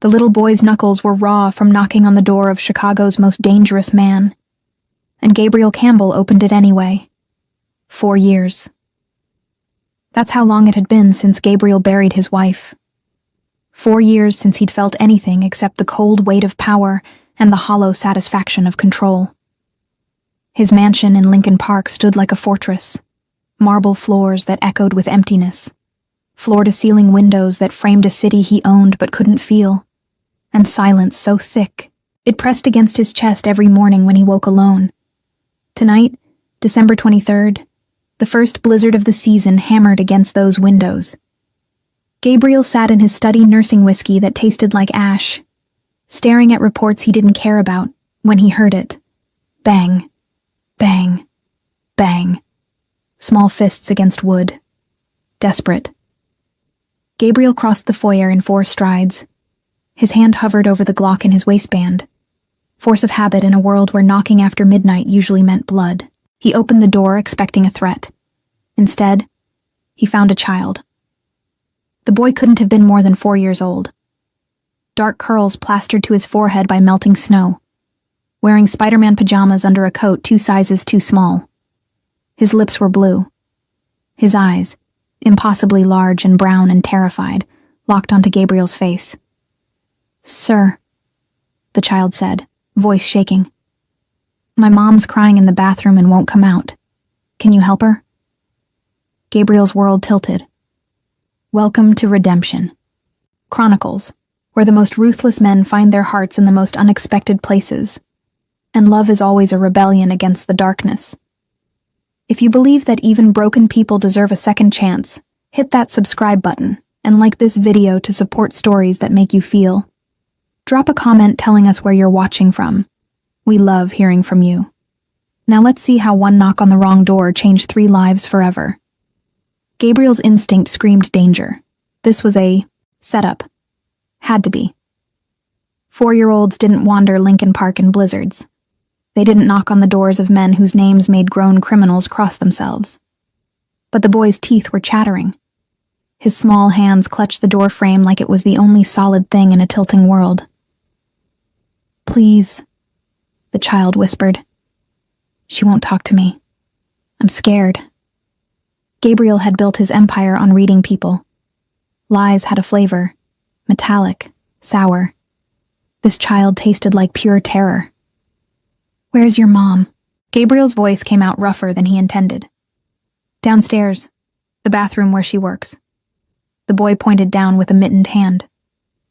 The little boy's knuckles were raw from knocking on the door of Chicago's most dangerous man. And Gabriel Campbell opened it anyway. 4 years. That's how long it had been since Gabriel buried his wife. 4 years since he'd felt anything except the cold weight of power and the hollow satisfaction of control. His mansion in Lincoln Park stood like a fortress. Marble floors that echoed with emptiness. Floor-to-ceiling windows that framed a city he owned but couldn't feel. And silence so thick, it pressed against his chest every morning when he woke alone. Tonight, December 23rd, the first blizzard of the season hammered against those windows. Gabriel sat in his study nursing whiskey that tasted like ash, staring at reports he didn't care about when he heard it. Bang, bang, bang. Small fists against wood. Desperate. Gabriel crossed the foyer in 4 strides. His hand hovered over the Glock in his waistband. Force of habit in a world where knocking after midnight usually meant blood. He opened the door expecting a threat. Instead, he found a child. The boy couldn't have been more than 4 years old. Dark curls plastered to his forehead by melting snow. Wearing Spider-Man pajamas under a coat 2 sizes too small. His lips were blue. His eyes, impossibly large and brown and terrified, locked onto Gabriel's face. "Sir," the child said, voice shaking. "My mom's crying in the bathroom and won't come out. Can you help her?" Gabriel's world tilted. Welcome to Redemption. Chronicles, where the most ruthless men find their hearts in the most unexpected places. And love is always a rebellion against the darkness. If you believe that even broken people deserve a second chance, hit that subscribe button and like this video to support stories that make you feel. Drop a comment telling us where you're watching from. We love hearing from you. Now let's see how one knock on the wrong door changed 3 lives forever. Gabriel's instinct screamed danger. This was a setup. Had to be. 4-year-olds didn't wander Lincoln Park in blizzards. They didn't knock on the doors of men whose names made grown criminals cross themselves. But the boy's teeth were chattering. His small hands clutched the door frame like it was the only solid thing in a tilting world. "Please," the child whispered. "She won't talk to me. I'm scared." Gabriel had built his empire on reading people. Lies had a flavor. Metallic. Sour. This child tasted like pure terror. "Where's your mom?" Gabriel's voice came out rougher than he intended. "Downstairs. The bathroom where she works." The boy pointed down with a mittened hand.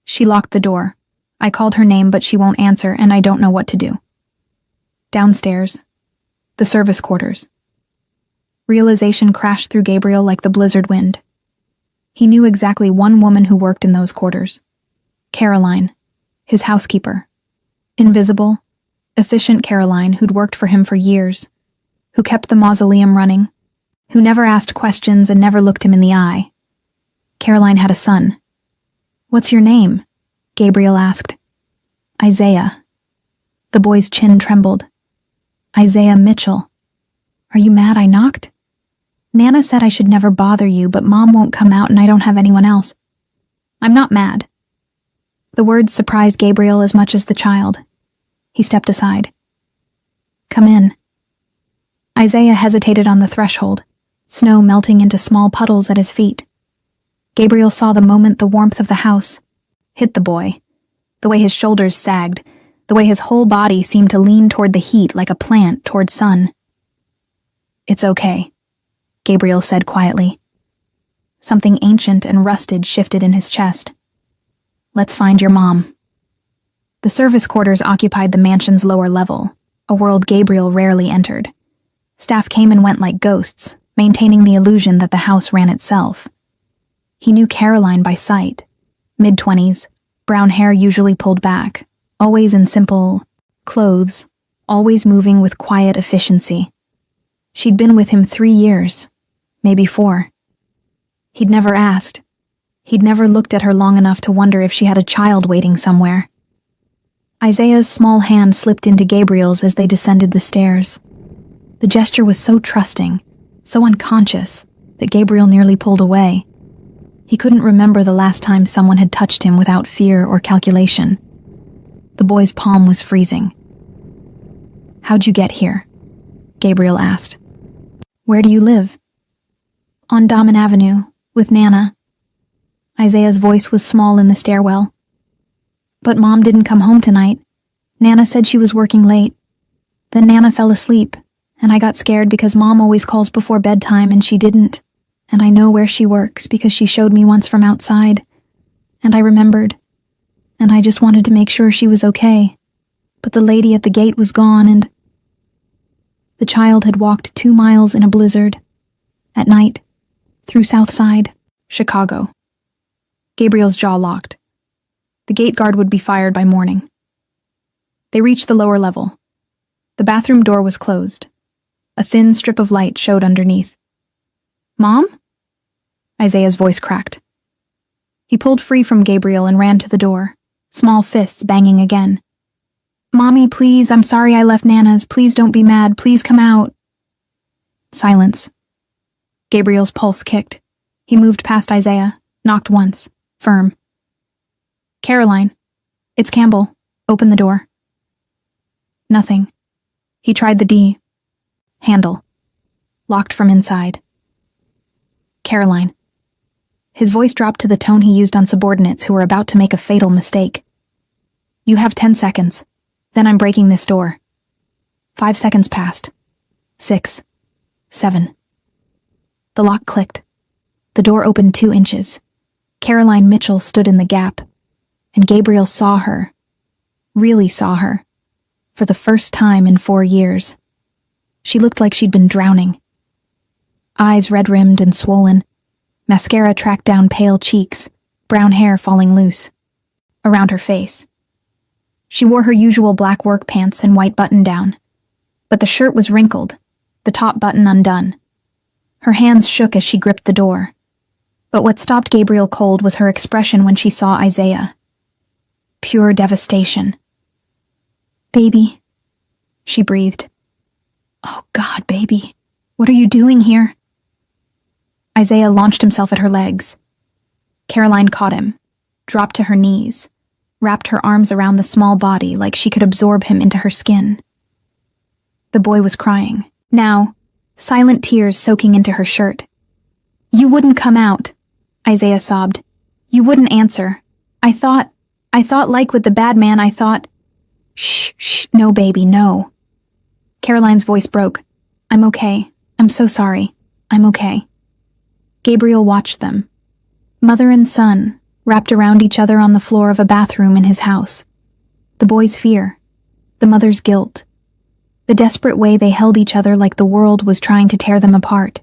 "She locked the door. I called her name, but she won't answer, and I don't know what to do." Downstairs. The service quarters. Realization crashed through Gabriel like the blizzard wind. He knew exactly one woman who worked in those quarters. Caroline, his housekeeper. Invisible, efficient Caroline who'd worked for him for years, who kept the mausoleum running, who never asked questions and never looked him in the eye. Caroline had a son. "What's your name?" Gabriel asked. "Isaiah." The boy's chin trembled. "Isaiah Mitchell. Are you mad I knocked? Nana said I should never bother you, but Mom won't come out and I don't have anyone else." "I'm not mad." The words surprised Gabriel as much as the child. He stepped aside. "Come in." Isaiah hesitated on the threshold, snow melting into small puddles at his feet. Gabriel saw the moment the warmth of the house hit the boy, the way his shoulders sagged, the way his whole body seemed to lean toward the heat like a plant toward sun. "It's okay," Gabriel said quietly. Something ancient and rusted shifted in his chest. "Let's find your mom." The service quarters occupied the mansion's lower level, a world Gabriel rarely entered. Staff came and went like ghosts, maintaining the illusion that the house ran itself. He knew Caroline by sight. Mid-20s, brown hair usually pulled back, always in simple clothes, always moving with quiet efficiency. She'd been with him 3 years, maybe 4. He'd never asked. He'd never looked at her long enough to wonder if she had a child waiting somewhere. Isaiah's small hand slipped into Gabriel's as they descended the stairs. The gesture was so trusting, so unconscious, that Gabriel nearly pulled away. He couldn't remember the last time someone had touched him without fear or calculation. The boy's palm was freezing. "How'd you get here?" Gabriel asked. "Where do you live?" "On Damen Avenue, with Nana." Isaiah's voice was small in the stairwell. "But Mom didn't come home tonight. Nana said she was working late. Then Nana fell asleep, and I got scared because Mom always calls before bedtime and she didn't. And I know where she works because she showed me once from outside. And I remembered. And I just wanted to make sure she was okay. But the lady at the gate was gone and..." The child had walked 2 miles in a blizzard. At night. Through Southside, Chicago. Gabriel's jaw locked. The gate guard would be fired by morning. They reached the lower level. The bathroom door was closed. A thin strip of light showed underneath. "Mom?" Isaiah's voice cracked. He pulled free from Gabriel and ran to the door, small fists banging again. "Mommy, please, I'm sorry I left Nana's. Please don't be mad. Please come out." Silence. Gabriel's pulse kicked. He moved past Isaiah, knocked once, firm. "Caroline, it's Campbell. Open the door." Nothing. He tried the D. Handle. Locked from inside. "Caroline." His voice dropped to the tone he used on subordinates who were about to make a fatal mistake. "You have 10 seconds. Then I'm breaking this door." 5 seconds passed. 6. 7. The lock clicked. The door opened 2 inches. Caroline Mitchell stood in the gap, and Gabriel saw her. Really saw her. For the first time in 4 years. She looked like she'd been drowning. Eyes red-rimmed and swollen. Mascara tracked down pale cheeks, brown hair falling loose. Around her face. She wore her usual black work pants and white button-down. But the shirt was wrinkled, the top button undone. Her hands shook as she gripped the door. But what stopped Gabriel cold was her expression when she saw Isaiah. Pure devastation. "Baby," she breathed. "Oh God, baby, what are you doing here?" Isaiah launched himself at her legs. Caroline caught him, dropped to her knees, wrapped her arms around the small body like she could absorb him into her skin. The boy was crying, now, silent tears soaking into her shirt. "You wouldn't come out," Isaiah sobbed. "You wouldn't answer. I thought like with the bad man, I thought..." Shh, no baby, no." Caroline's voice broke. "I'm okay. I'm so sorry. I'm okay." Gabriel watched them. Mother and son, wrapped around each other on the floor of a bathroom in his house. The boy's fear. The mother's guilt. The desperate way they held each other like the world was trying to tear them apart.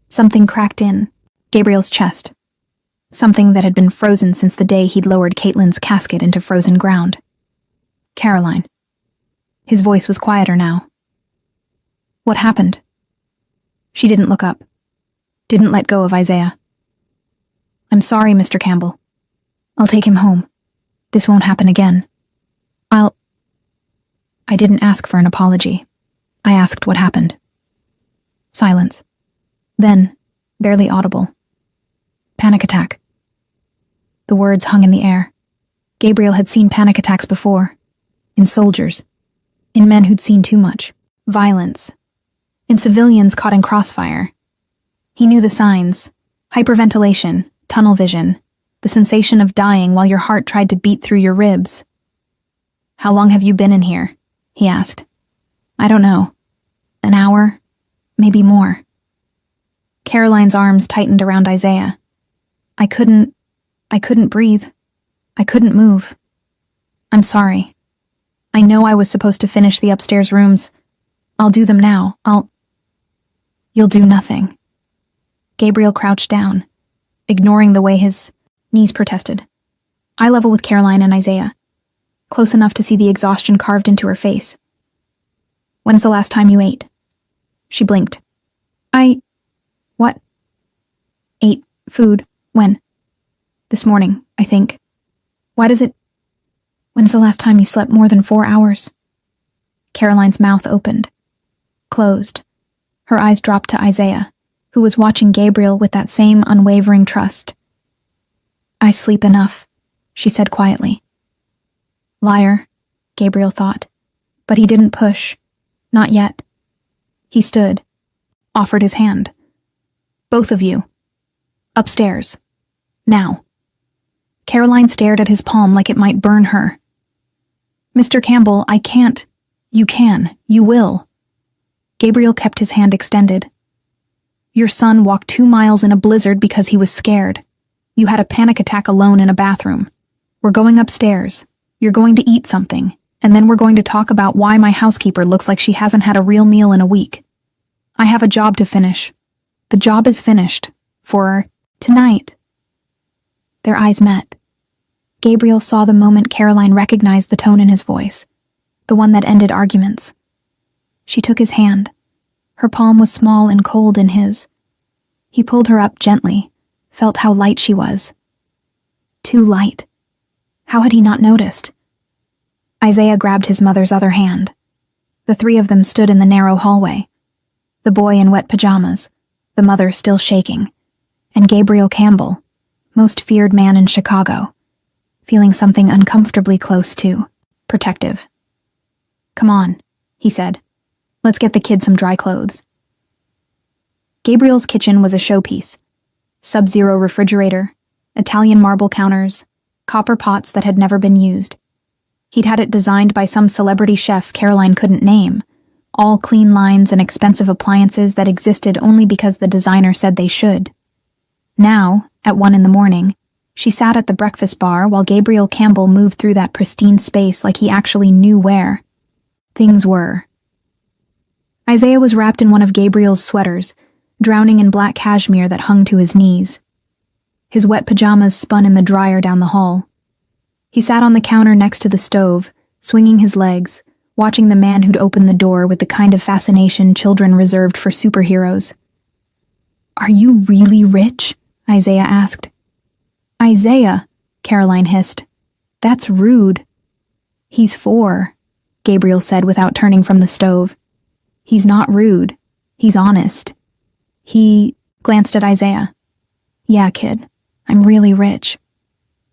Something cracked in Gabriel's chest. Something that had been frozen since the day he'd lowered Caitlin's casket into frozen ground. "Caroline." His voice was quieter now. "What happened?" She didn't look up. Didn't let go of Isaiah. "I'm sorry, Mr. Campbell. I'll take him home. This won't happen again. I didn't ask for an apology. I asked what happened." Silence. Then, barely audible. "Panic attack." The words hung in the air. Gabriel had seen panic attacks before. In soldiers. In men who'd seen too much. Violence. In civilians caught in crossfire. He knew the signs. Hyperventilation, tunnel vision, the sensation of dying while your heart tried to beat through your ribs. "How long have you been in here?" he asked. "I don't know. An hour? Maybe more." Caroline's arms tightened around Isaiah. I couldn't breathe. I couldn't move. "I'm sorry. I know I was supposed to finish the upstairs rooms. I'll do them now. You'll do nothing." Gabriel crouched down, ignoring the way his knees protested. Eye level with Caroline and Isaiah, close enough to see the exhaustion carved into her face. "When's the last time you ate?" She blinked. What? "Ate food. When?" "This morning, I think." "Why does it..." "When's the last time you slept more than 4 hours?" Caroline's mouth opened. Closed. Her eyes dropped to Isaiah, who was watching Gabriel with that same unwavering trust. I sleep enough, she said quietly. Liar, Gabriel thought. But he didn't push. Not yet. He stood, offered his hand. Both of you. Upstairs. Now. Caroline stared at his palm like it might burn her. Mr. Campbell, I can't. You can. You will. Gabriel kept his hand extended. Your son walked 2 miles in a blizzard because he was scared. You had a panic attack alone in a bathroom. We're going upstairs. You're going to eat something, and then we're going to talk about why my housekeeper looks like she hasn't had a real meal in a week. I have a job to finish. The job is finished. For tonight. Their eyes met. Gabriel saw the moment Caroline recognized the tone in his voice, the one that ended arguments. She took his hand. Her palm was small and cold in his. He pulled her up gently, felt how light she was. Too light. How had he not noticed? Isaiah grabbed his mother's other hand. The three of them stood in the narrow hallway. The boy in wet pajamas, the mother still shaking, and Gabriel Campbell, most feared man in Chicago, feeling something uncomfortably close to, protective. Come on, he said. Let's get the kid some dry clothes. Gabriel's kitchen was a showpiece. Sub-zero refrigerator, Italian marble counters, copper pots that had never been used. He'd had it designed by some celebrity chef Caroline couldn't name, all clean lines and expensive appliances that existed only because the designer said they should. Now, at 1 a.m, she sat at the breakfast bar while Gabriel Campbell moved through that pristine space like he actually knew where things were. Isaiah was wrapped in one of Gabriel's sweaters, drowning in black cashmere that hung to his knees. His wet pajamas spun in the dryer down the hall. He sat on the counter next to the stove, swinging his legs, watching the man who'd opened the door with the kind of fascination children reserved for superheroes. Are you really rich? Isaiah asked. Isaiah, Caroline hissed. That's rude. He's 4, Gabriel said without turning from the stove. He's not rude. He's honest. He glanced at Isaiah. Yeah, kid, I'm really rich.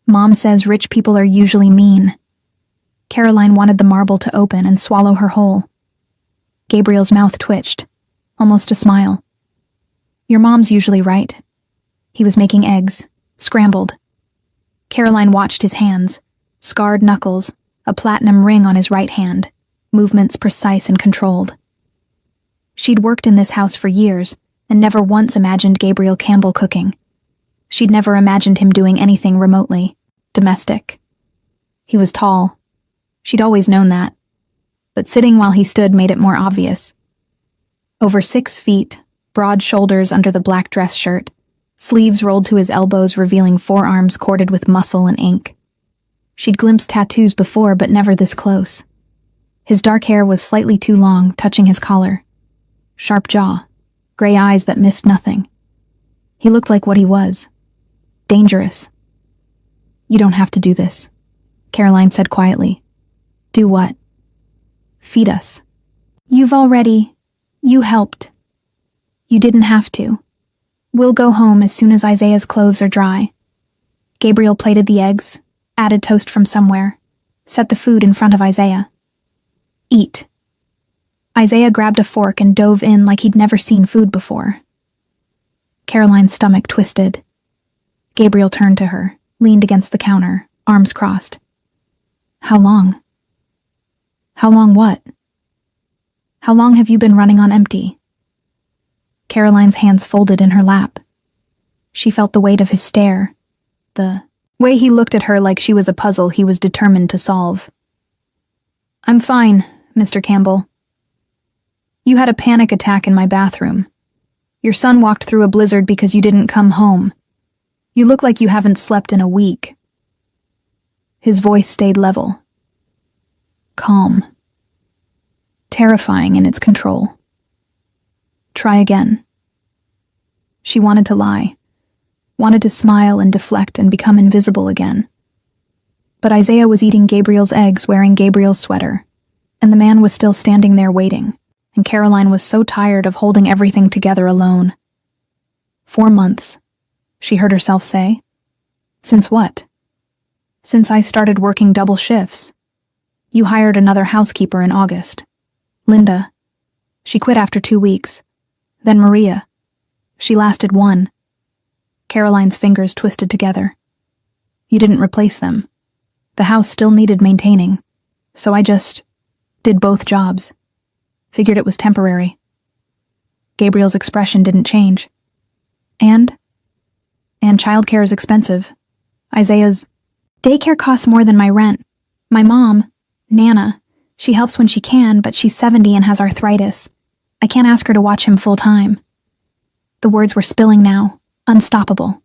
Mom says rich people are usually mean. Caroline wanted the marble to open and swallow her whole. Gabriel's mouth twitched, almost a smile. Your mom's usually right. He was making eggs, scrambled. Caroline watched his hands, scarred knuckles, a platinum ring on his right hand, movements precise and controlled. She'd worked in this house for years and never once imagined Gabriel Campbell cooking. She'd never imagined him doing anything remotely domestic. He was tall. She'd always known that. But sitting while he stood made it more obvious. Over 6 feet, broad shoulders under the black dress shirt, sleeves rolled to his elbows revealing forearms corded with muscle and ink. She'd glimpsed tattoos before, but never this close. His dark hair was slightly too long, touching his collar. Sharp jaw, gray eyes that missed nothing. He looked like what he was. Dangerous. You don't have to do this, Caroline said quietly. Do what? Feed us. You helped. You didn't have to. We'll go home as soon as Isaiah's clothes are dry. Gabriel plated the eggs, added toast from somewhere, set the food in front of Isaiah. Eat. Isaiah grabbed a fork and dove in like he'd never seen food before. Caroline's stomach twisted. Gabriel turned to her, leaned against the counter, arms crossed. How long? How long what? How long have you been running on empty? Caroline's hands folded in her lap. She felt the weight of his stare, the way he looked at her like she was a puzzle he was determined to solve. I'm fine, Mr. Campbell. You had a panic attack in my bathroom. Your son walked through a blizzard because you didn't come home. You look like you haven't slept in a week. His voice stayed level. Calm. Terrifying in its control. Try again. She wanted to lie, wanted to smile and deflect and become invisible again. But Isaiah was eating Gabriel's eggs wearing Gabriel's sweater, and the man was still standing there waiting, and Caroline was so tired of holding everything together alone. 4 months, she heard herself say. Since what? Since I started working double shifts. You hired another housekeeper in August. Linda. She quit after 2 weeks. Then Maria. She lasted 1. Caroline's fingers twisted together. You didn't replace them. The house still needed maintaining, so I just did both jobs. Figured it was temporary. Gabriel's expression didn't change. And childcare is expensive. Isaiah's daycare costs more than my rent. My mom, Nana, she helps when she can, but she's 70 and has arthritis. I can't ask her to watch him full time. The words were spilling now, unstoppable.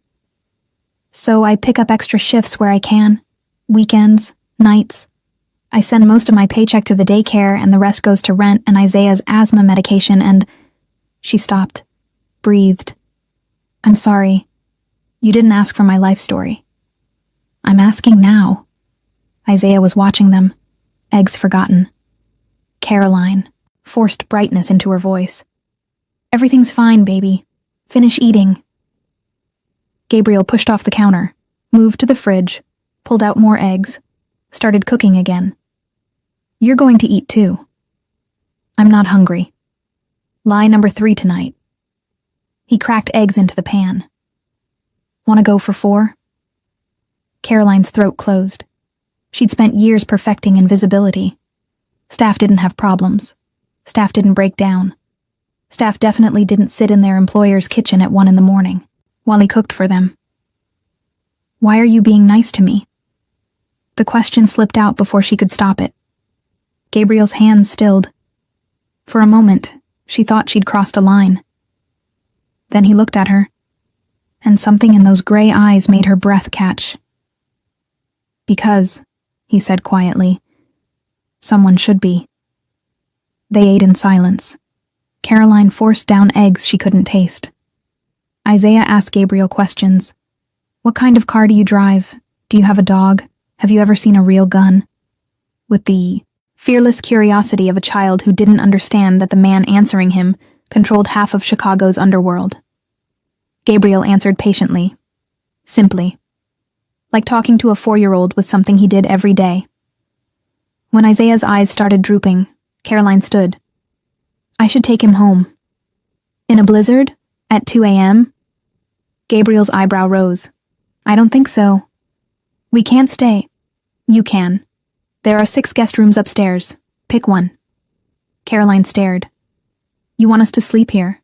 So I pick up extra shifts where I can. Weekends, nights. I send most of my paycheck to the daycare and the rest goes to rent and Isaiah's asthma medication and... She stopped, breathed. I'm sorry. You didn't ask for my life story. I'm asking now. Isaiah was watching them, eggs forgotten. Caroline forced brightness into her voice. Everything's fine, baby. Finish eating. Gabriel pushed off the counter, moved to the fridge, pulled out more eggs, started cooking again. You're going to eat too. I'm not hungry. Lie number 3 tonight. He cracked eggs into the pan. Want to go for 4? Caroline's throat closed. She'd spent years perfecting invisibility. Staff didn't have problems. Staff didn't break down. Staff definitely didn't sit in their employer's kitchen at 1 a.m. while he cooked for them. Why are you being nice to me? The question slipped out before she could stop it. Gabriel's hands stilled. For a moment, she thought she'd crossed a line. Then he looked at her, and something in those gray eyes made her breath catch. Because, he said quietly, someone should be. They ate in silence. Caroline forced down eggs she couldn't taste. Isaiah asked Gabriel questions. What kind of car do you drive? Do you have a dog? Have you ever seen a real gun? With the fearless curiosity of a child who didn't understand that the man answering him controlled half of Chicago's underworld. Gabriel answered patiently, simply. Like talking to a 4-year-old was something he did every day. When Isaiah's eyes started drooping, Caroline stood. I should take him home. In a blizzard? At 2 a.m.? Gabriel's eyebrow rose. I don't think so. We can't stay. You can. There are 6 guest rooms upstairs. Pick one. Caroline stared. You want us to sleep here?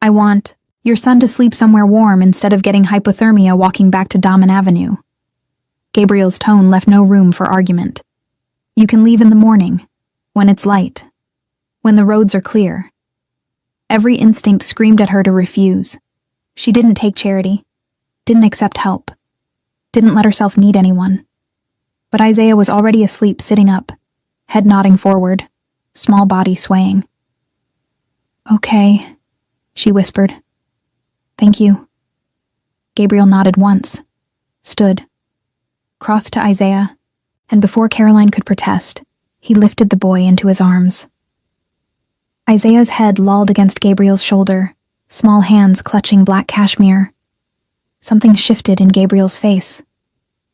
I want your son to sleep somewhere warm instead of getting hypothermia walking back to Damen Avenue. Gabriel's tone left no room for argument. You can leave in the morning, when it's light, when the roads are clear. Every instinct screamed at her to refuse. She didn't take charity, didn't accept help, didn't let herself need anyone. But Isaiah was already asleep, sitting up, head nodding forward, small body swaying. Okay, she whispered. Thank you. Gabriel nodded once, stood, crossed to Isaiah, and before Caroline could protest, he lifted the boy into his arms. Isaiah's head lolled against Gabriel's shoulder, small hands clutching black cashmere. Something shifted in Gabriel's face,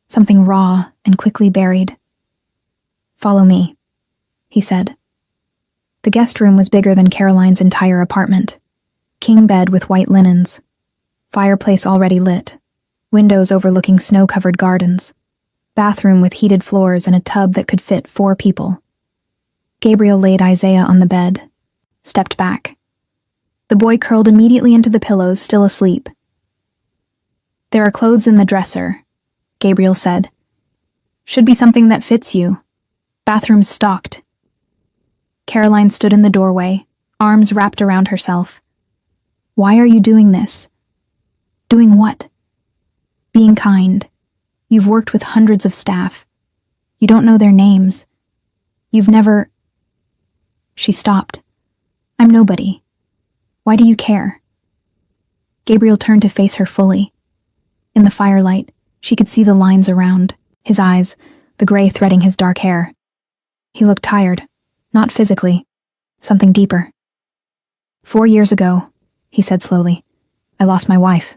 something raw and quickly buried. Follow me, he said. The guest room was bigger than Caroline's entire apartment. King bed with white linens. Fireplace already lit. Windows overlooking snow-covered gardens. Bathroom with heated floors and a tub that could fit 4 people. Gabriel laid Isaiah on the bed, stepped back. The boy curled immediately into the pillows, still asleep. There are clothes in the dresser, Gabriel said. Should be something that fits you. Bathroom's stocked. Caroline stood in the doorway, arms wrapped around herself. Why are you doing this? Doing what? Being kind. You've worked with hundreds of staff. You don't know their names. You've never... She stopped. I'm nobody. Why do you care? Gabriel turned to face her fully. In the firelight, she could see the lines around, his eyes, the gray threading his dark hair. He looked tired, not physically, something deeper. 4 years ago, he said slowly, I lost my wife.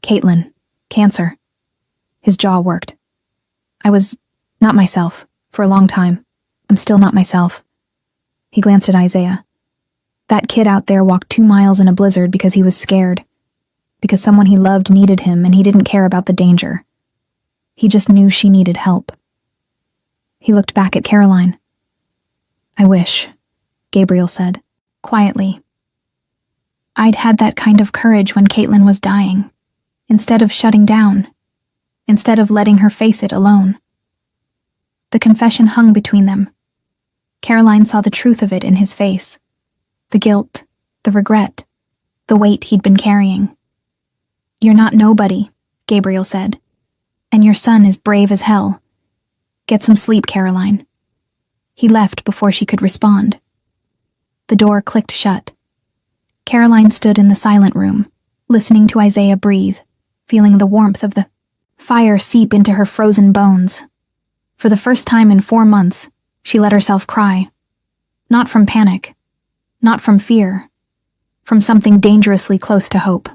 Caitlin. Cancer. His jaw worked. I was not myself for a long time. I'm still not myself. He glanced at Isaiah. That kid out there walked 2 miles in a blizzard because he was scared. Because someone he loved needed him and he didn't care about the danger. He just knew she needed help. He looked back at Caroline. I wish, Gabriel said, quietly. I'd had that kind of courage when Caitlin was dying, instead of shutting down, instead of letting her face it alone. The confession hung between them. Caroline saw the truth of it in his face. The guilt, the regret, the weight he'd been carrying. You're not nobody, Gabriel said, and your son is brave as hell. Get some sleep, Caroline. He left before she could respond. The door clicked shut. Caroline stood in the silent room, listening to Isaiah breathe, feeling the warmth of the fire seep into her frozen bones. For the first time in 4 months, she let herself cry. Not from panic, not from fear, from something dangerously close to hope.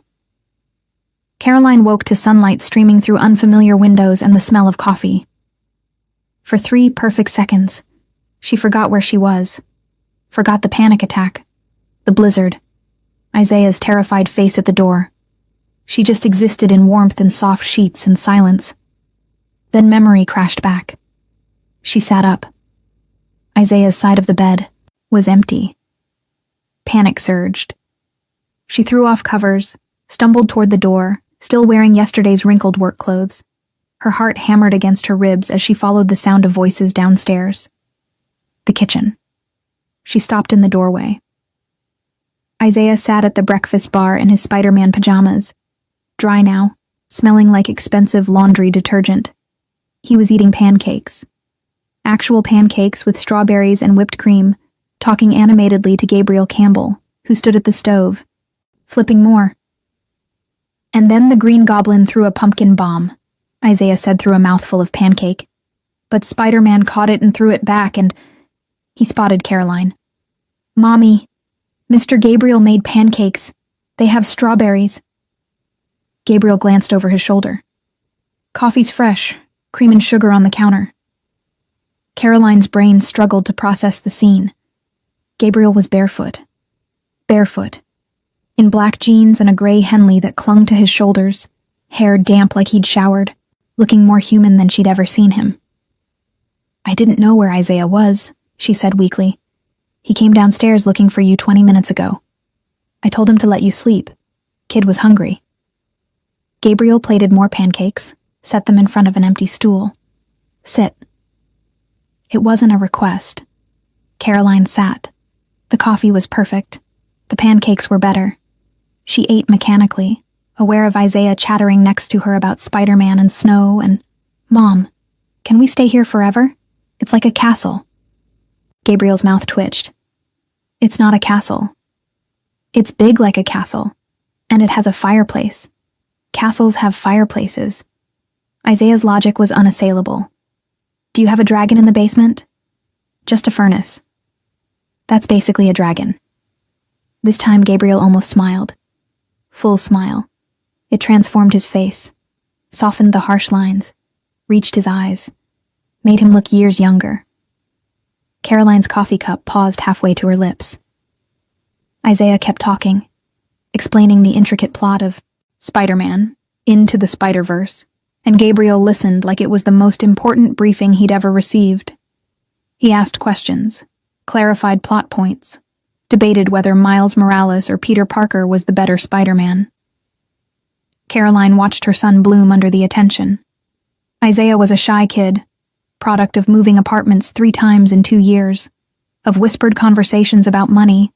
Caroline woke to sunlight streaming through unfamiliar windows and the smell of coffee. For 3 perfect seconds, she forgot where she was, forgot the panic attack, the blizzard, Isaiah's terrified face at the door. She just existed in warmth and soft sheets and silence. Then memory crashed back. She sat up. Isaiah's side of the bed was empty. Panic surged. She threw off covers, stumbled toward the door, still wearing yesterday's wrinkled work clothes. Her heart hammered against her ribs as she followed the sound of voices downstairs. The kitchen. She stopped in the doorway. Isaiah sat at the breakfast bar in his Spider-Man pajamas, dry now, smelling like expensive laundry detergent. He was eating pancakes. Actual pancakes with strawberries and whipped cream, talking animatedly to Gabriel Campbell, who stood at the stove, flipping more. And then the Green Goblin threw a pumpkin bomb, Isaiah said through a mouthful of pancake. But Spider-Man caught it and threw it back, and he spotted Caroline. Mommy, Mr. Gabriel made pancakes. They have strawberries. Gabriel glanced over his shoulder. Coffee's fresh, cream and sugar on the counter. Caroline's brain struggled to process the scene. Gabriel was barefoot. Barefoot. In black jeans and a gray Henley that clung to his shoulders, hair damp like he'd showered, looking more human than she'd ever seen him. I didn't know where Isaiah was, she said weakly. He came downstairs looking for you 20 minutes ago. I told him to let you sleep. Kid was hungry. Gabriel plated more pancakes, set them in front of an empty stool. Sit. It wasn't a request. Caroline sat. The coffee was perfect. The pancakes were better. She ate mechanically, aware of Isaiah chattering next to her about Spider-Man and snow and, Mom, can we stay here forever? It's like a castle. Gabriel's mouth twitched. It's not a castle. It's big like a castle, and it has a fireplace. Castles have fireplaces. Isaiah's logic was unassailable. Do you have a dragon in the basement? Just a furnace. That's basically a dragon. This time Gabriel almost smiled. Full smile. It transformed his face, softened the harsh lines, reached his eyes, made him look years younger. Caroline's coffee cup paused halfway to her lips. Isaiah kept talking, explaining the intricate plot of Spider-Man, Into the Spider-Verse, and Gabriel listened like it was the most important briefing he'd ever received. He asked questions, clarified plot points, debated whether Miles Morales or Peter Parker was the better Spider-Man. Caroline watched her son bloom under the attention. Isaiah was a shy kid, product of moving apartments 3 times in 2 years, of whispered conversations about money,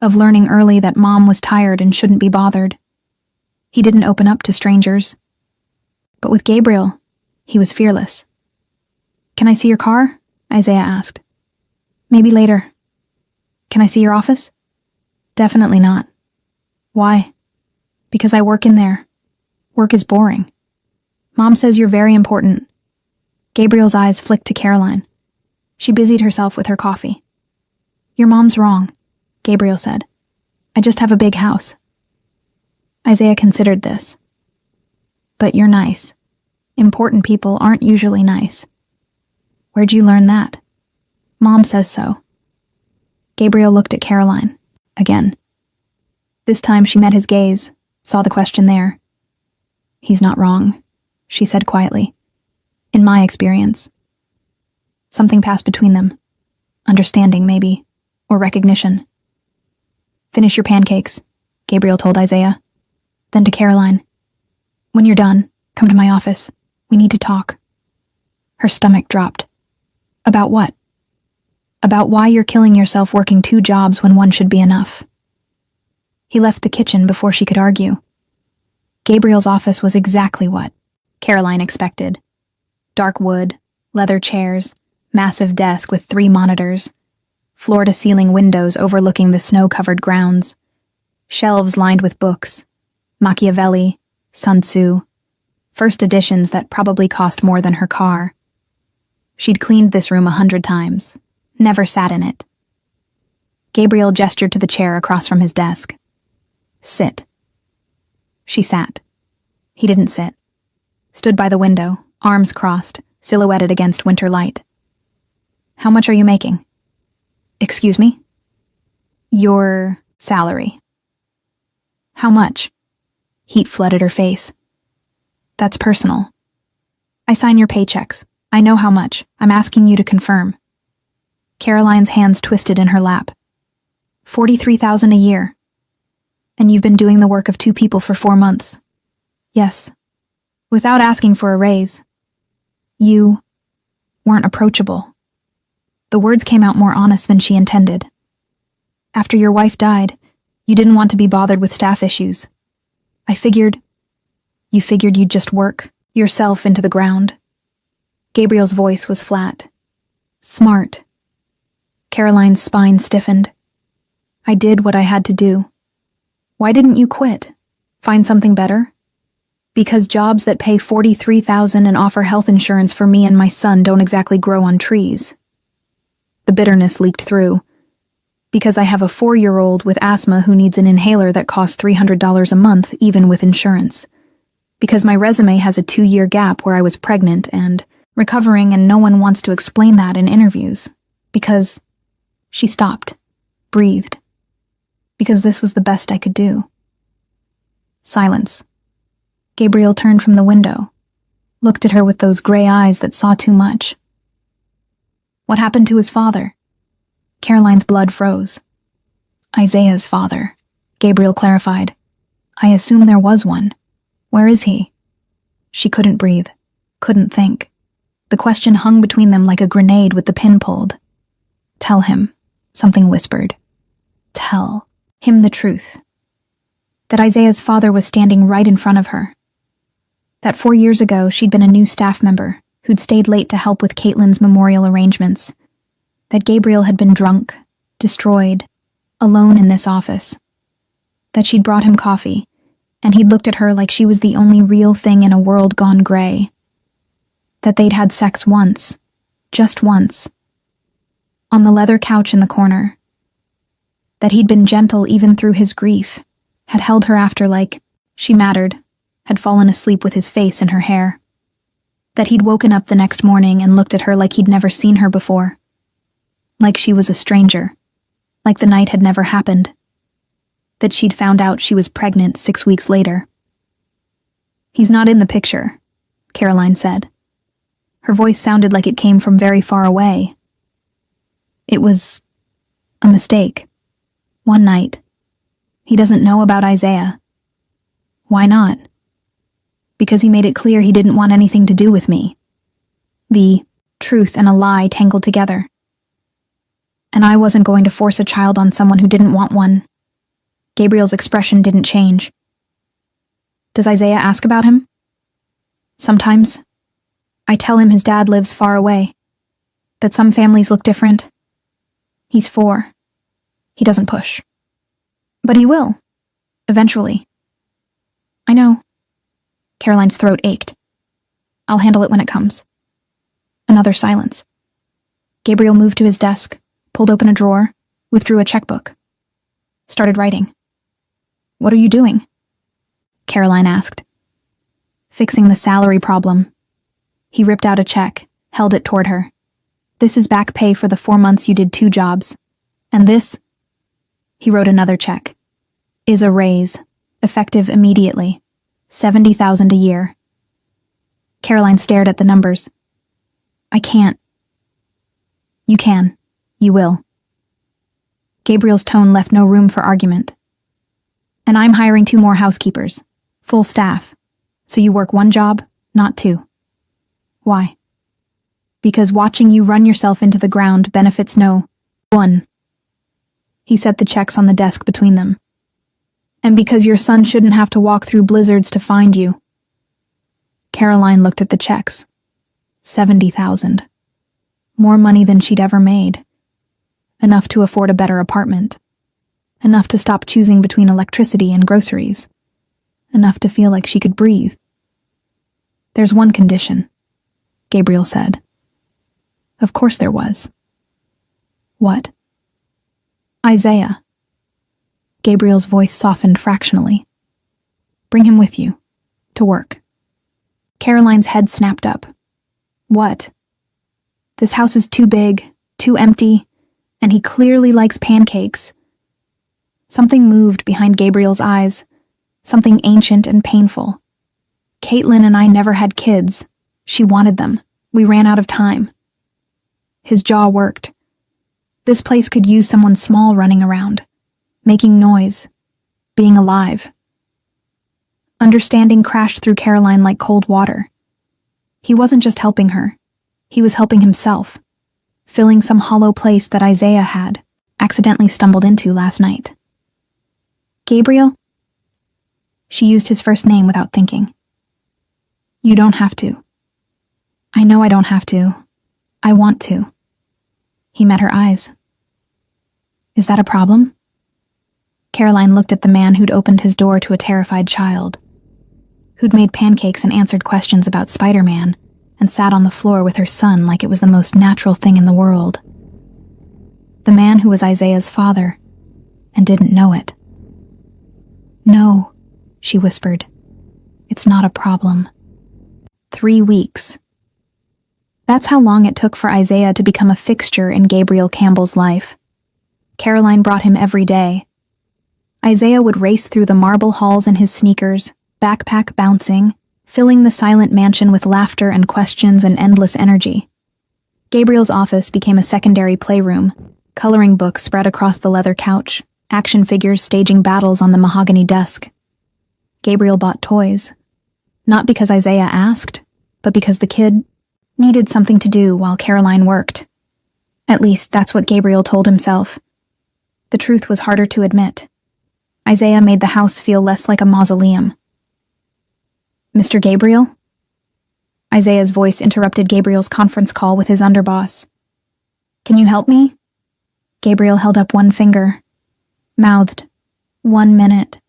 of learning early that Mom was tired and shouldn't be bothered. He didn't open up to strangers. But with Gabriel, he was fearless. Can I see your car? Isaiah asked. Maybe later. Can I see your office? Definitely not. Why? Because I work in there. Work is boring. Mom says you're very important. Gabriel's eyes flicked to Caroline. She busied herself with her coffee. Your mom's wrong, Gabriel said. I just have a big house. Isaiah considered this. But you're nice. Important people aren't usually nice. Where'd you learn that? Mom says so. Gabriel looked at Caroline, again. This time she met his gaze, saw the question there. He's not wrong, she said quietly. In my experience. Something passed between them. Understanding, maybe, or recognition. Finish your pancakes, Gabriel told Isaiah. Then to Caroline. When you're done, come to my office. We need to talk. Her stomach dropped. About what? About why you're killing yourself working 2 jobs when one should be enough. He left the kitchen before she could argue. Gabriel's office was exactly what Caroline expected. Dark wood, leather chairs, massive desk with 3 monitors, floor-to-ceiling windows overlooking the snow-covered grounds, shelves lined with books, Machiavelli, Sun Tzu, first editions that probably cost more than her car. She'd cleaned this room 100 times, never sat in it. Gabriel gestured to the chair across from his desk. Sit. She sat. He didn't sit. Stood by the window, arms crossed, silhouetted against winter light. How much are you making? Excuse me? Your salary. How much? Heat flooded her face. That's personal. I sign your paychecks. I know how much. I'm asking you to confirm. Caroline's hands twisted in her lap. $43,000 a year. And you've been doing the work of 2 people for 4 months. Yes. Without asking for a raise. You weren't approachable. The words came out more honest than she intended. After your wife died, you didn't want to be bothered with staff issues. You figured you'd just work yourself into the ground. Gabriel's voice was flat. Smart. Caroline's spine stiffened. I did what I had to do. Why didn't you quit? Find something better? Because jobs that pay $43,000 and offer health insurance for me and my son don't exactly grow on trees. The bitterness leaked through. Because I have a 4-year-old with asthma who needs an inhaler that costs $300 a month, even with insurance. Because my resume has a 2-year gap where I was pregnant and recovering, and no one wants to explain that in interviews. Because she stopped, breathed. Because this was the best I could do. Silence. Gabriel turned from the window, looked at her with those gray eyes that saw too much. What happened to his father? Caroline's blood froze. Isaiah's father, Gabriel clarified. I assume there was one. Where is he? She couldn't breathe, couldn't think. The question hung between them like a grenade with the pin pulled. Tell him, something whispered. Tell him the truth. That Isaiah's father was standing right in front of her. That 4 years ago she'd been a new staff member who'd stayed late to help with Caitlin's memorial arrangements. That Gabriel had been drunk, destroyed, alone in this office. That she'd brought him coffee, and he'd looked at her like she was the only real thing in a world gone gray. That they'd had sex once, just once. On the leather couch in the corner. That he'd been gentle even through his grief, had held her after like she mattered, had fallen asleep with his face in her hair. That he'd woken up the next morning and looked at her like he'd never seen her before. Like she was a stranger. Like the night had never happened. That she'd found out she was pregnant 6 weeks later. He's not in the picture, Caroline said. Her voice sounded like it came from very far away. It was a mistake. One night. He doesn't know about Isaiah. Why not? Because he made it clear he didn't want anything to do with me. The truth and a lie tangled together. And I wasn't going to force a child on someone who didn't want one. Gabriel's expression didn't change. Does Isaiah ask about him? Sometimes. I tell him his dad lives far away. That some families look different. He's 4. He doesn't push. But he will. Eventually. I know. Caroline's throat ached. I'll handle it when it comes. Another silence. Gabriel moved to his desk, pulled open a drawer, withdrew a checkbook. Started writing. What are you doing? Caroline asked. Fixing the salary problem, He ripped out a check, held it toward her. "This is back pay for the 4 months you did 2 jobs. And this," he wrote another check, "is a raise, effective immediately. $70,000 a year." Caroline stared at the numbers. "I can't." "You can. You will." Gabriel's tone left no room for argument. "And I'm hiring 2 more housekeepers. Full staff. So you work 1 job, not 2. Why? Because watching you run yourself into the ground benefits no one." He set the checks on the desk between them. "And because your son shouldn't have to walk through blizzards to find you." Caroline looked at the checks. 70,000. More money than she'd ever made. Enough to afford a better apartment. Enough to stop choosing between electricity and groceries. Enough to feel like she could breathe. "There's one condition," Gabriel said. Of course there was. "What?" "Isaiah." Gabriel's voice softened fractionally. "Bring him with you. To work." Caroline's head snapped up. "What?" "This house is too big, too empty, and he clearly likes pancakes." Something moved behind Gabriel's eyes, something ancient and painful. "Caitlin and I never had kids. She wanted them. We ran out of time." His jaw worked. This place could use someone small running around, making noise, being alive. Understanding crashed through Caroline like cold water. He wasn't just helping her. He was helping himself, filling some hollow place that Isaiah had accidentally stumbled into last night. "Gabriel?" She used his first name without thinking. "You don't have to." "I know I don't have to. I want to." He met her eyes. "Is that a problem?" Caroline looked at the man who'd opened his door to a terrified child, who'd made pancakes and answered questions about Spider-Man, and sat on the floor with her son like it was the most natural thing in the world. The man who was Isaiah's father, and didn't know it. "No," she whispered. "It's not a problem." 3 weeks. That's how long it took for Isaiah to become a fixture in Gabriel Campbell's life. Caroline brought him every day. Isaiah would race through the marble halls in his sneakers, backpack bouncing, filling the silent mansion with laughter and questions and endless energy. Gabriel's office became a secondary playroom, coloring books spread across the leather couch, action figures staging battles on the mahogany desk. Gabriel bought toys, not because Isaiah asked, but because the kid needed something to do while Caroline worked. At least that's what Gabriel told himself. The truth was harder to admit. Isaiah made the house feel less like a mausoleum. "Mr. Gabriel?" Isaiah's voice interrupted Gabriel's conference call with his underboss. "Can you help me?" Gabriel held up one finger, mouthed, "1 minute."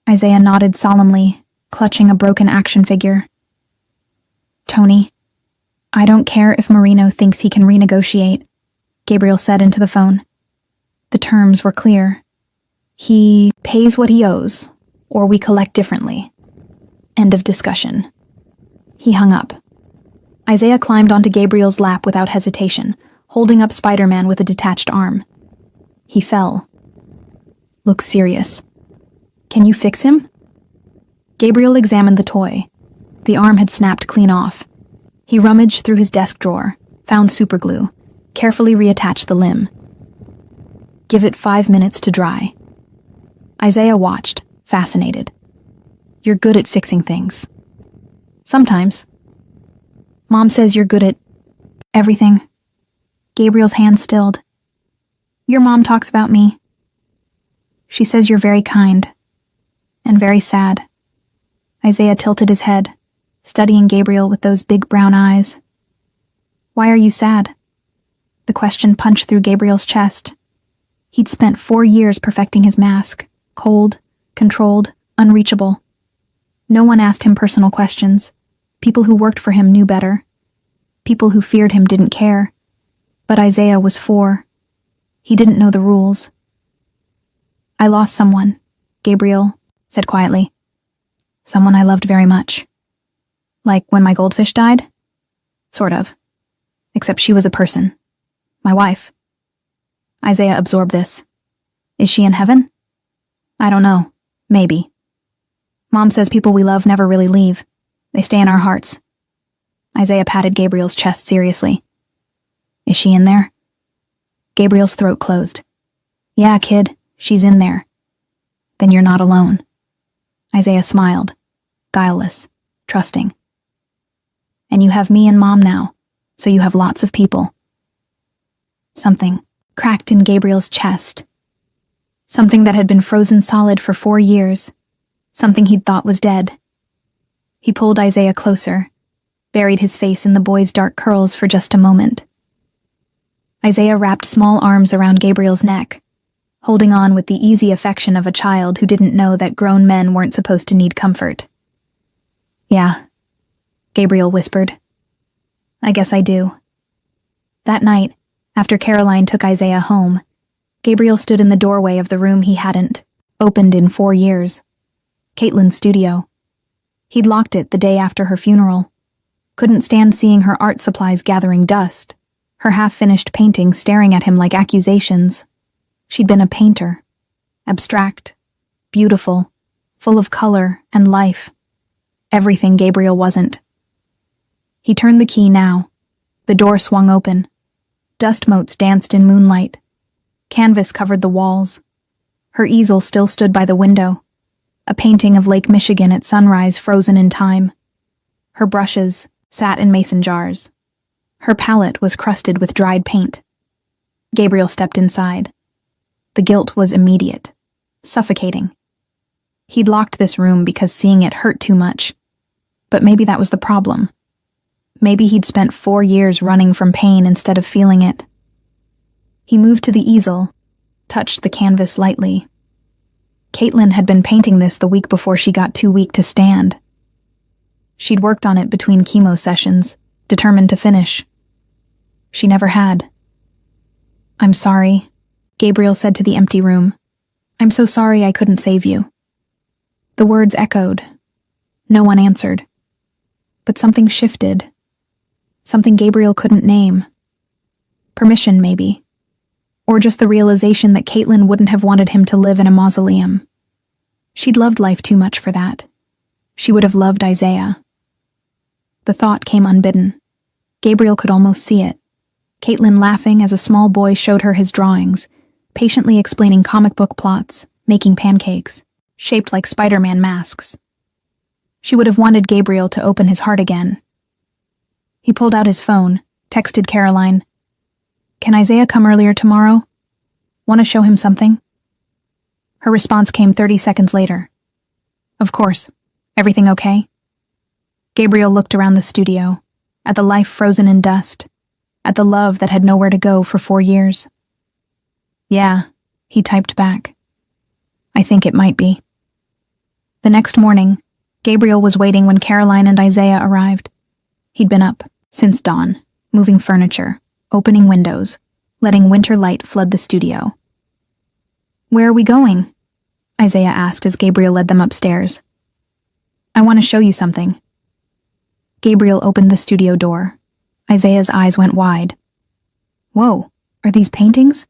Isaiah nodded solemnly, clutching a broken action figure. "Tony, I don't care if Marino thinks he can renegotiate," Gabriel said into the phone. The terms were clear. "He pays what he owes, or we collect differently. End of discussion." He hung up. Isaiah climbed onto Gabriel's lap without hesitation, holding up Spider-Man with a detached arm. He fell. "Look serious. Can you fix him?" Gabriel examined the toy. The arm had snapped clean off. He rummaged through his desk drawer, found superglue, carefully reattached the limb. "Give it 5 minutes to dry." Isaiah watched, fascinated. "You're good at fixing things." "Sometimes." "Mom says you're good at everything." Gabriel's hand stilled. "Your mom talks about me. She says you're very kind. And very sad." Isaiah tilted his head, studying Gabriel with those big brown eyes. "Why are you sad?" The question punched through Gabriel's chest. He'd spent 4 years perfecting his mask, cold, controlled, unreachable. No one asked him personal questions. People who worked for him knew better. People who feared him didn't care. But Isaiah was 4. He didn't know the rules. "I lost someone," Gabriel said quietly. "Someone I loved very much. Like when my goldfish died?" Sort of. Except she was a person. My wife. Isaiah absorbed this. Is she in heaven? I don't know. Maybe. Mom says people we love never really leave. They stay in our hearts. Isaiah patted Gabriel's chest seriously. Is she in there? Gabriel's throat closed. Yeah, kid, she's in there. Then you're not alone. Isaiah smiled, guileless, trusting. And you have me and Mom now, so you have lots of people. Something cracked in Gabriel's chest. Something that had been frozen solid for 4 years. Something he'd thought was dead. He pulled Isaiah closer, buried his face in the boy's dark curls for just a moment. Isaiah wrapped small arms around Gabriel's neck, holding on with the easy affection of a child who didn't know that grown men weren't supposed to need comfort. Yeah, Gabriel whispered. I guess I do. That night, after Caroline took Isaiah home, Gabriel stood in the doorway of the room he hadn't opened in 4 years. Caitlin's studio. He'd locked it the day after her funeral. Couldn't stand seeing her art supplies gathering dust, her half-finished paintings staring at him like accusations. She'd been a painter. Abstract, beautiful, full of color and life. Everything Gabriel wasn't. He turned the key now. The door swung open. Dust motes danced in moonlight. Canvas covered the walls. Her easel still stood by the window, a painting of Lake Michigan at sunrise frozen in time. Her brushes sat in mason jars. Her palette was crusted with dried paint. Gabriel stepped inside. The guilt was immediate, suffocating. He'd locked this room because seeing it hurt too much. But maybe that was the problem. Maybe he'd spent 4 years running from pain instead of feeling it. He moved to the easel, touched the canvas lightly. Caitlin had been painting this the week before she got too weak to stand. She'd worked on it between chemo sessions, determined to finish. She never had. I'm sorry, Gabriel said to the empty room. I'm so sorry I couldn't save you. The words echoed. No one answered. But something shifted. Something Gabriel couldn't name. Permission, maybe. Or just the realization that Caitlin wouldn't have wanted him to live in a mausoleum. She'd loved life too much for that. She would have loved Isaiah. The thought came unbidden. Gabriel could almost see it. Caitlin laughing as a small boy showed her his drawings, patiently explaining comic book plots, making pancakes, shaped like Spider-Man masks. She would have wanted Gabriel to open his heart again. He pulled out his phone, texted Caroline. Can Isaiah come earlier tomorrow? Want to show him something? Her response came 30 seconds later. Of course. Everything okay? Gabriel looked around the studio, at the life frozen in dust, at the love that had nowhere to go for 4 years. Yeah, he typed back. I think it might be. The next morning, Gabriel was waiting when Caroline and Isaiah arrived. He'd been up since dawn, moving furniture, opening windows, letting winter light flood the studio. Where are we going? Isaiah asked as Gabriel led them upstairs. I want to show you something. Gabriel opened the studio door. Isaiah's eyes went wide. Whoa, are these paintings?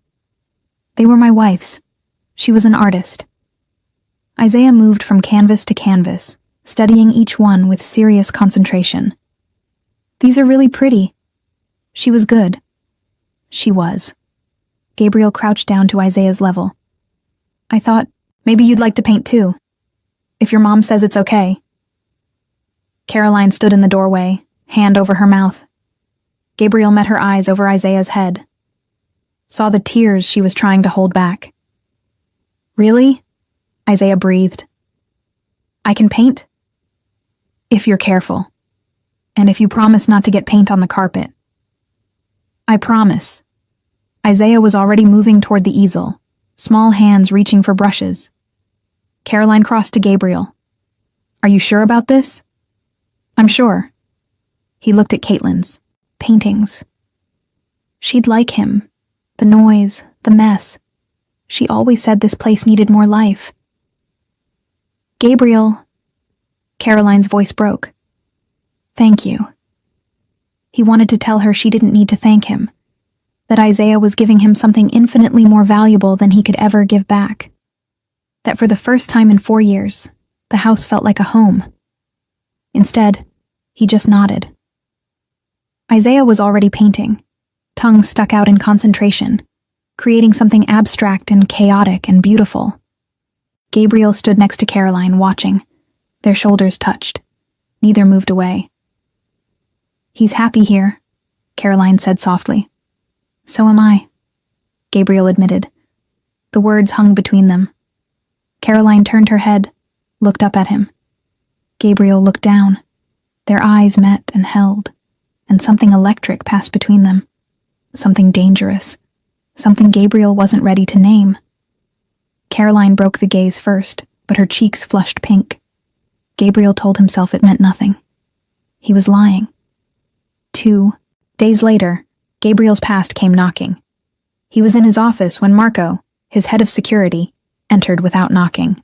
They were my wife's. She was an artist. Isaiah moved from canvas to canvas, studying each one with serious concentration. These are really pretty. She was good. She was. Gabriel crouched down to Isaiah's level. I thought, maybe you'd like to paint too. If your mom says it's okay. Caroline stood in the doorway, hand over her mouth. Gabriel met her eyes over Isaiah's head. Saw the tears she was trying to hold back. Really? Isaiah breathed. I can paint? If you're careful. And if you promise not to get paint on the carpet. I promise. Isaiah was already moving toward the easel, small hands reaching for brushes. Caroline crossed to Gabriel. Are you sure about this? I'm sure. He looked at Caitlin's paintings. She'd like him. The noise, the mess. She always said this place needed more life. Gabriel. Caroline's voice broke. Thank you. He wanted to tell her she didn't need to thank him, that Isaiah was giving him something infinitely more valuable than he could ever give back. That for the first time in 4 years, the house felt like a home. Instead, he just nodded. Isaiah was already painting, tongue stuck out in concentration, creating something abstract and chaotic and beautiful. Gabriel stood next to Caroline, watching. Their shoulders touched. Neither moved away. "He's happy here," Caroline said softly. "So am I," Gabriel admitted. The words hung between them. Caroline turned her head, looked up at him. Gabriel looked down. Their eyes met and held, and something electric passed between them. Something dangerous. Something Gabriel wasn't ready to name. Caroline broke the gaze first, but her cheeks flushed pink. Gabriel told himself it meant nothing. He was lying. 2 days later, Gabriel's past came knocking. He was in his office when Marco, his head of security, entered without knocking.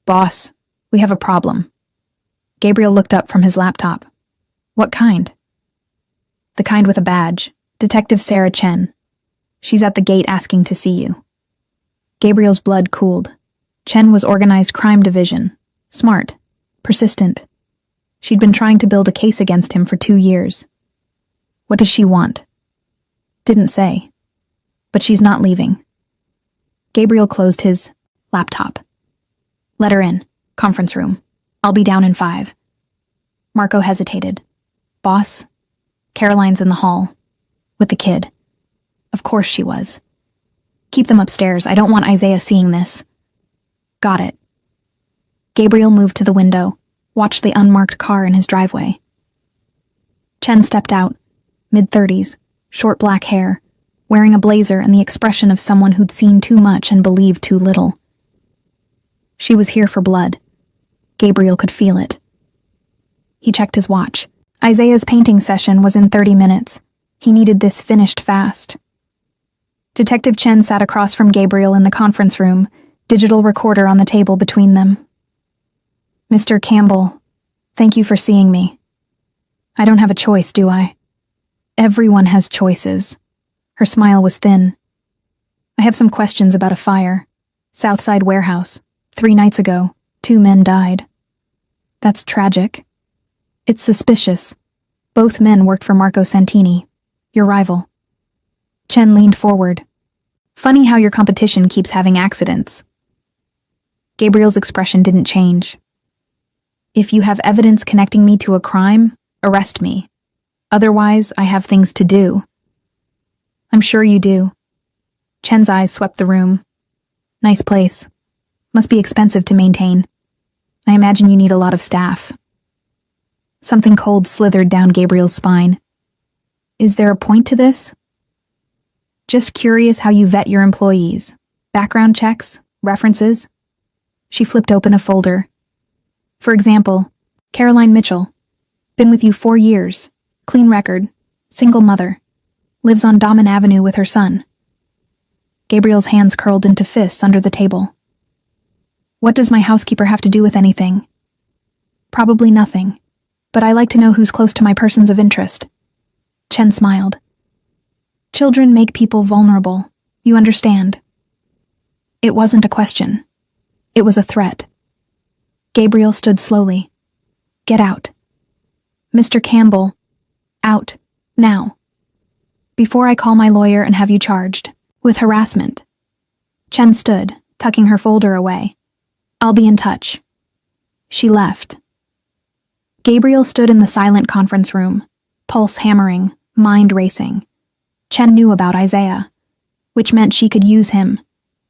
"Boss, we have a problem." Gabriel looked up from his laptop. "What kind?" "The kind with a badge. Detective Sarah Chen. She's at the gate asking to see you." Gabriel's blood cooled. Chen was organized crime division. Smart. Persistent. She'd been trying to build a case against him for 2 years. "What does she want?" "Didn't say. But she's not leaving." Gabriel closed his laptop. "Let her in. Conference room. I'll be down in 5. Marco hesitated. "Boss?" "Caroline's in the hall. With the kid." Of course she was. "Keep them upstairs. I don't want Isaiah seeing this." "Got it." Gabriel moved to the window, watched the unmarked car in his driveway. Chen stepped out, mid-30s, short black hair, wearing a blazer and the expression of someone who'd seen too much and believed too little. She was here for blood. Gabriel could feel it. He checked his watch. Isaiah's painting session was in 30 minutes. He needed this finished fast. Detective Chen sat across from Gabriel in the conference room, digital recorder on the table between them. "Mr. Campbell, thank you for seeing me. I don't have a choice, do I? Everyone has choices." Her smile was thin. "I have some questions about a fire. Southside warehouse. 3 nights ago, 2 men died. That's tragic. It's suspicious. Both men worked for Marco Santini, your rival." Chen leaned forward. "Funny how your competition keeps having accidents." Gabriel's expression didn't change. "If you have evidence connecting me to a crime, arrest me. Otherwise, I have things to do." "I'm sure you do." Chen's eyes swept the room. "Nice place. Must be expensive to maintain. I imagine you need a lot of staff." Something cold slithered down Gabriel's spine. "Is there a point to this?" "Just curious how you vet your employees. Background checks? References?" She flipped open a folder. "For example, Caroline Mitchell. Been with you 4 years. Clean record. Single mother. Lives on Damen Avenue with her son." Gabriel's hands curled into fists under the table. "What does my housekeeper have to do with anything?" "Probably nothing. But I like to know who's close to my persons of interest." Chen smiled. "Children make people vulnerable. You understand." It wasn't a question. It was a threat. Gabriel stood slowly. "Get out." "Mr. Campbell, out, now. Before I call my lawyer and have you charged with harassment." Chen stood, tucking her folder away. "I'll be in touch." She left. Gabriel stood in the silent conference room, pulse hammering, mind racing. Chen knew about Isaiah, which meant she could use him,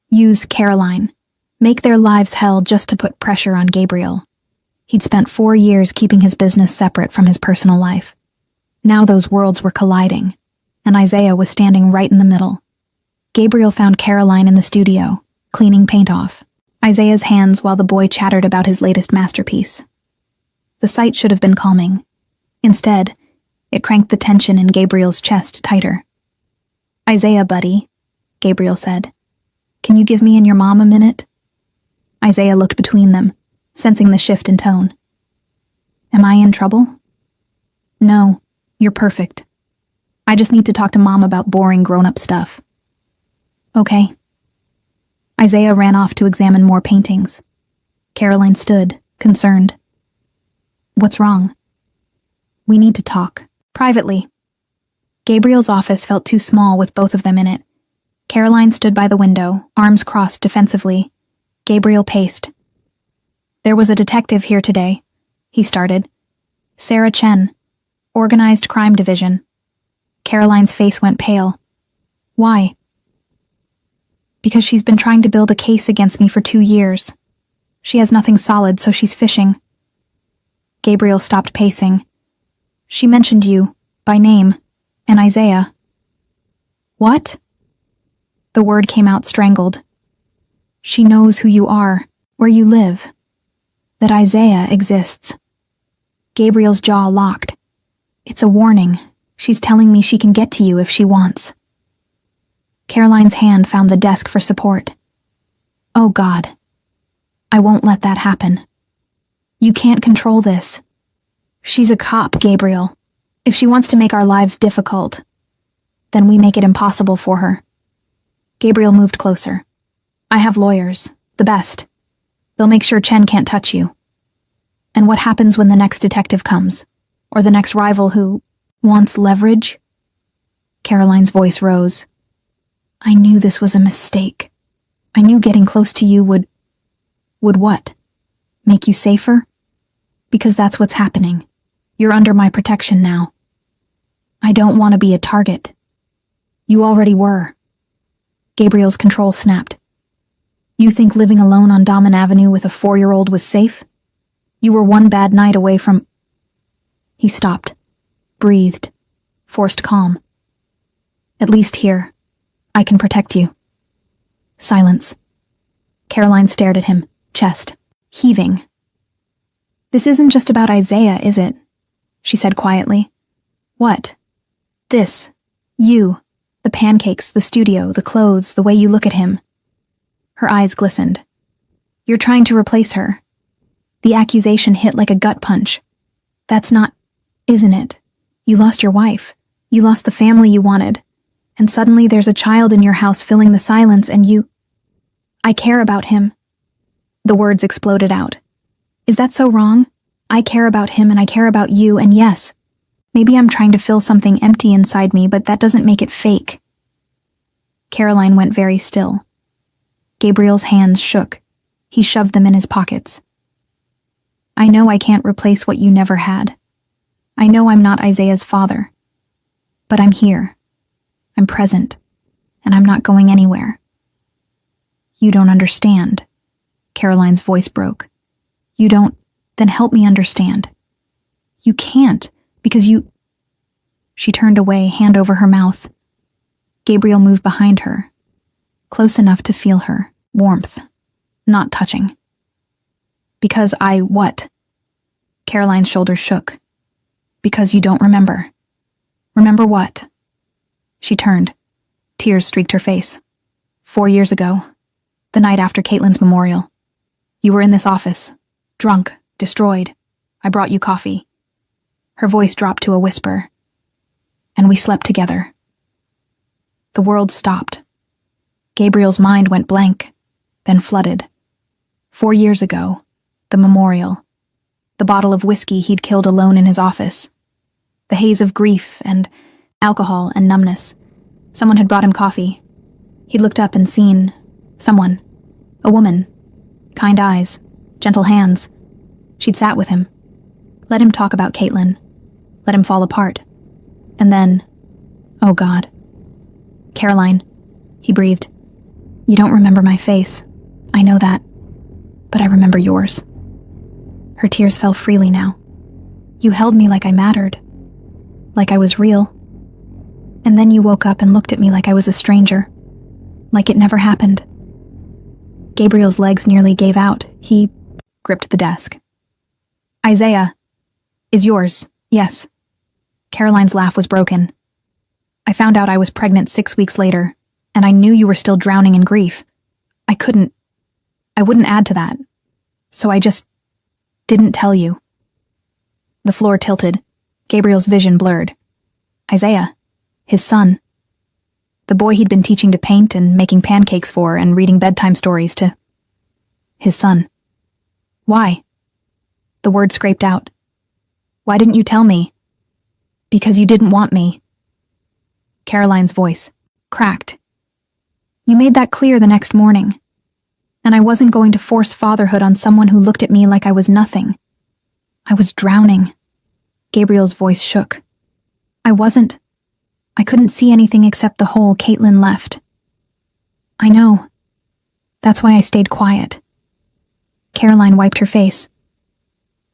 use Caroline, make their lives hell just to put pressure on Gabriel. He'd spent 4 years keeping his business separate from his personal life. Now those worlds were colliding, and Isaiah was standing right in the middle. Gabriel found Caroline in the studio, cleaning paint off, Isaiah's hands while the boy chattered about his latest masterpiece. The sight should have been calming. Instead, it cranked the tension in Gabriel's chest tighter. "Isaiah, buddy," Gabriel said. "Can you give me and your mom a minute?" Isaiah looked between them, sensing the shift in tone. "Am I in trouble?" "No. You're perfect. I just need to talk to Mom about boring grown-up stuff. Okay. Isaiah ran off to examine more paintings. Caroline stood, concerned. What's wrong? We need to talk. Privately. Gabriel's office felt too small with both of them in it. Caroline stood by the window, arms crossed defensively. Gabriel paced. There was a detective here today, he started. Sarah Chen, Organized Crime Division. Caroline's face went pale. Why? Because she's been trying to build a case against me for 2 years. She has nothing solid, so she's fishing. Gabriel stopped pacing. She mentioned you, by name, and Isaiah. What? The word came out strangled. She knows who you are, where you live, that Isaiah exists. Gabriel's jaw locked. It's a warning. She's telling me she can get to you if she wants. Caroline's hand found the desk for support. Oh God. I won't let that happen. You can't control this. She's a cop, Gabriel. If she wants to make our lives difficult, then we make it impossible for her. Gabriel moved closer. I have lawyers, the best. They'll make sure Chen can't touch you. And what happens when the next detective comes? Or the next rival who wants leverage? Caroline's voice rose. I knew this was a mistake. I knew getting close to you would what? Make you safer? Because that's what's happening. You're under my protection now. I don't want to be a target. You already were. Gabriel's control snapped. You think living alone on Damen Avenue with a 4-year-old was safe? You were one bad night away from... He stopped, breathed, forced calm. At least here, I can protect you. Silence. Caroline stared at him, chest heaving. This isn't just about Isaiah, is it? She said quietly. What? This. You. The pancakes, the studio, the clothes, the way you look at him. Her eyes glistened. You're trying to replace her. The accusation hit like a gut punch. That's not, isn't it? You lost your wife. You lost the family you wanted. And suddenly there's a child in your house filling the silence and you... I care about him. The words exploded out. Is that so wrong? I care about him and I care about you, and yes, maybe I'm trying to fill something empty inside me, but that doesn't make it fake. Caroline went very still. Gabriel's hands shook. He shoved them in his pockets. I know I can't replace what you never had. I know I'm not Isaiah's father. But I'm here. I'm present. And I'm not going anywhere. You don't understand. Caroline's voice broke. You don't, then help me understand. You can't, because you... She turned away, hand over her mouth. Gabriel moved behind her, close enough to feel her warmth, not touching. Because I what? Caroline's shoulders shook. Because you don't remember. Remember what? She turned. Tears streaked her face. 4 years ago, the night after Caitlin's memorial. You were in this office, drunk, destroyed. I brought you coffee. Her voice dropped to a whisper. And we slept together. The world stopped. Gabriel's mind went blank, then flooded. 4 years ago, the memorial. The bottle of whiskey he'd killed alone in his office. The haze of grief and alcohol and numbness. Someone had brought him coffee. He'd looked up and seen someone. A woman. Kind eyes. Gentle hands. She'd sat with him. Let him talk about Caitlin. Let him fall apart. And then, oh God. Caroline, he breathed. You don't remember my face. I know that. But I remember yours. Her tears fell freely now. You held me like I mattered. Like I was real. And then you woke up and looked at me like I was a stranger. Like it never happened. Gabriel's legs nearly gave out. He gripped the desk. Isaiah is yours, yes. Caroline's laugh was broken. I found out I was pregnant 6 weeks later, and I knew you were still drowning in grief. I wouldn't add to that. So I just didn't tell you. The floor tilted. Gabriel's vision blurred. Isaiah. His son. The boy he'd been teaching to paint and making pancakes for and reading bedtime stories to. His son. Why? The word scraped out. Why didn't you tell me? Because you didn't want me. Caroline's voice cracked. You made that clear the next morning. And I wasn't going to force fatherhood on someone who looked at me like I was nothing. I was drowning. Gabriel's voice shook. I wasn't. I couldn't see anything except the hole Caitlin left. I know. That's why I stayed quiet. Caroline wiped her face.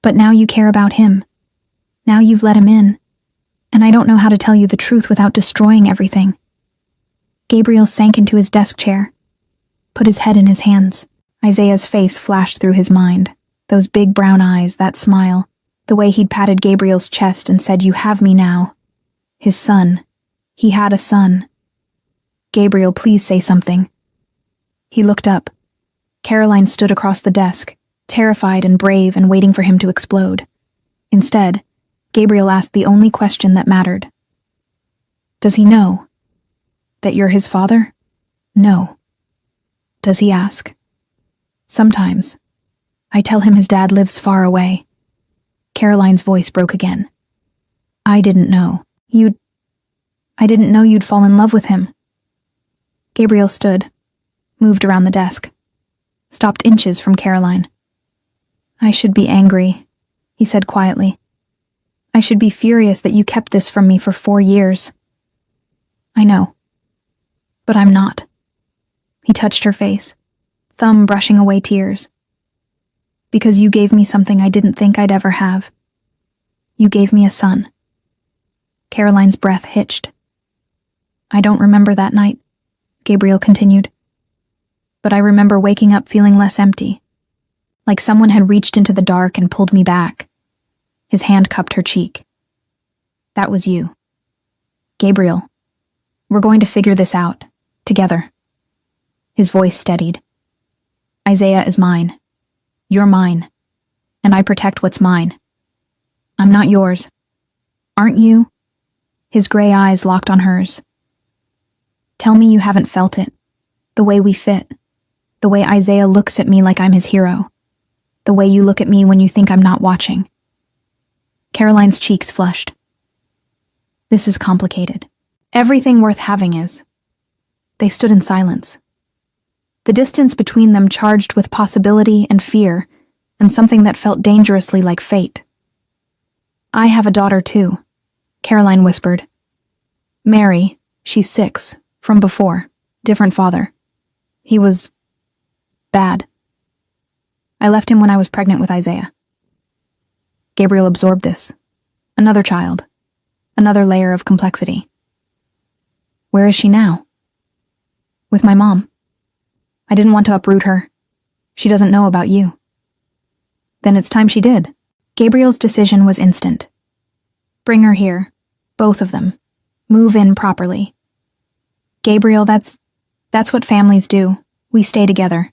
But now you care about him. Now you've let him in. And I don't know how to tell you the truth without destroying everything. Gabriel sank into his desk chair, put his head in his hands. Isaiah's face flashed through his mind. Those big brown eyes, that smile, the way he'd patted Gabriel's chest and said, "You have me now." His son. He had a son. Gabriel, please say something. He looked up. Caroline stood across the desk, terrified and brave and waiting for him to explode. Instead, Gabriel asked the only question that mattered. Does he know that you're his father? No. Does he ask? Sometimes. I tell him his dad lives far away. Caroline's voice broke again. I didn't know. I didn't know you'd fall in love with him. Gabriel stood, moved around the desk, stopped inches from Caroline. I should be angry, he said quietly. I should be furious that you kept this from me for 4 years. I know. But I'm not. He touched her face, thumb brushing away tears. Because you gave me something I didn't think I'd ever have. You gave me a son. Caroline's breath hitched. I don't remember that night, Gabriel continued. But I remember waking up feeling less empty, like someone had reached into the dark and pulled me back. His hand cupped her cheek. That was you. Gabriel, we're going to figure this out, together. His voice steadied. Isaiah is mine. You're mine. And I protect what's mine. I'm not yours. Aren't you? His gray eyes locked on hers. Tell me you haven't felt it. The way we fit. The way Isaiah looks at me like I'm his hero. The way you look at me when you think I'm not watching. Caroline's cheeks flushed. This is complicated. Everything worth having is. They stood in silence. The distance between them charged with possibility and fear, and something that felt dangerously like fate. I have a daughter too, Caroline whispered. Mary, she's 6, from before, different father. He was bad. I left him when I was pregnant with Isaiah. Gabriel absorbed this. Another child. Another layer of complexity. Where is she now? With my mom. I didn't want to uproot her. She doesn't know about you. Then it's time she did. Gabriel's decision was instant. Bring her here. Both of them. Move in properly. Gabriel, that's what families do. We stay together.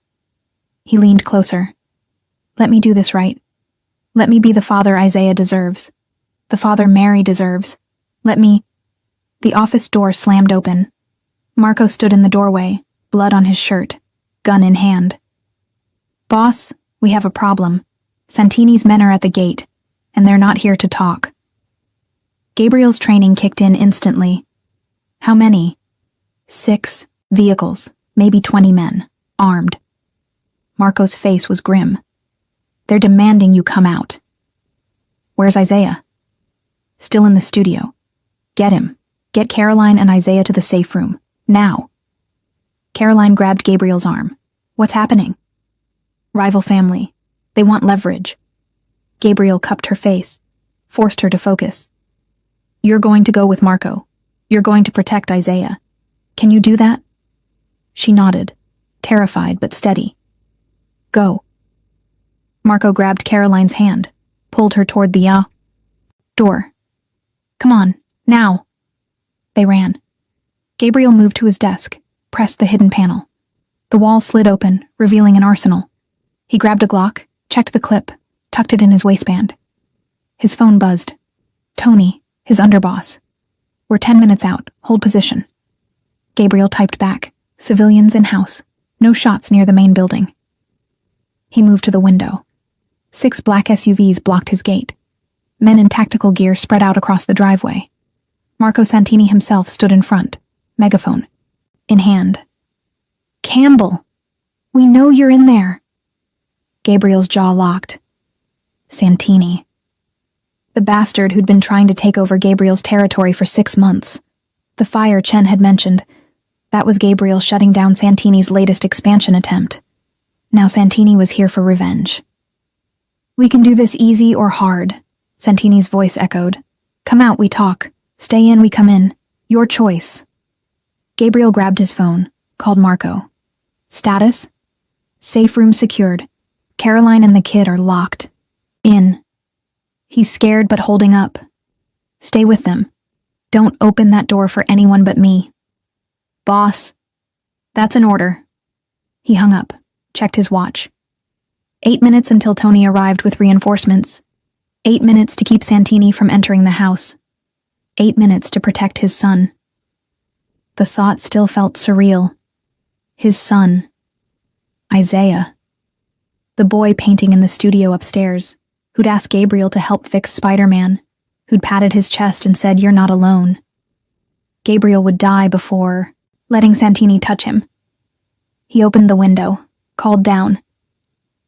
He leaned closer. Let me do this right. Let me be the father Isaiah deserves. The father Mary deserves. Let me... The office door slammed open. Marco stood in the doorway, blood on his shirt, gun in hand. Boss, we have a problem. Santini's men are at the gate, and they're not here to talk. Gabriel's training kicked in instantly. How many? 6 vehicles, maybe 20 men, armed. Marco's face was grim. They're demanding you come out. Where's Isaiah? Still in the studio. Get him. Get Caroline and Isaiah to the safe room. Now. Caroline grabbed Gabriel's arm. What's happening? Rival family. They want leverage. Gabriel cupped her face, forced her to focus. You're going to go with Marco. You're going to protect Isaiah. Can you do that? She nodded, terrified but steady. Go. Marco grabbed Caroline's hand, pulled her toward the door. Come on, now. They ran. Gabriel moved to his desk, pressed the hidden panel. The wall slid open, revealing an arsenal. He grabbed a Glock, checked the clip, tucked it in his waistband. His phone buzzed. Tony, his underboss. We're 10 minutes out. Hold position. Gabriel typed back. Civilians in house. No shots near the main building. He moved to the window. 6 black SUVs blocked his gate. Men in tactical gear spread out across the driveway. Marco Santini himself stood in front, megaphone in hand. Campbell! We know you're in there. Gabriel's jaw locked. Santini. The bastard who'd been trying to take over Gabriel's territory for 6 months. The fire Chen had mentioned. That was Gabriel shutting down Santini's latest expansion attempt. Now Santini was here for revenge. We can do this easy or hard, Santini's voice echoed. Come out, we talk. Stay in, we come in. Your choice. Gabriel grabbed his phone, called Marco. Status? Safe room secured. Caroline and the kid are locked. In. He's scared but holding up. Stay with them. Don't open that door for anyone but me. Boss. That's an order. He hung up, checked his watch. 8 minutes until Tony arrived with reinforcements. 8 minutes to keep Santini from entering the house. 8 minutes to protect his son. The thought still felt surreal. His son. Isaiah. The boy painting in the studio upstairs, who'd asked Gabriel to help fix Spider-Man, who'd patted his chest and said, "You're not alone." Gabriel would die before letting Santini touch him. He opened the window, called down.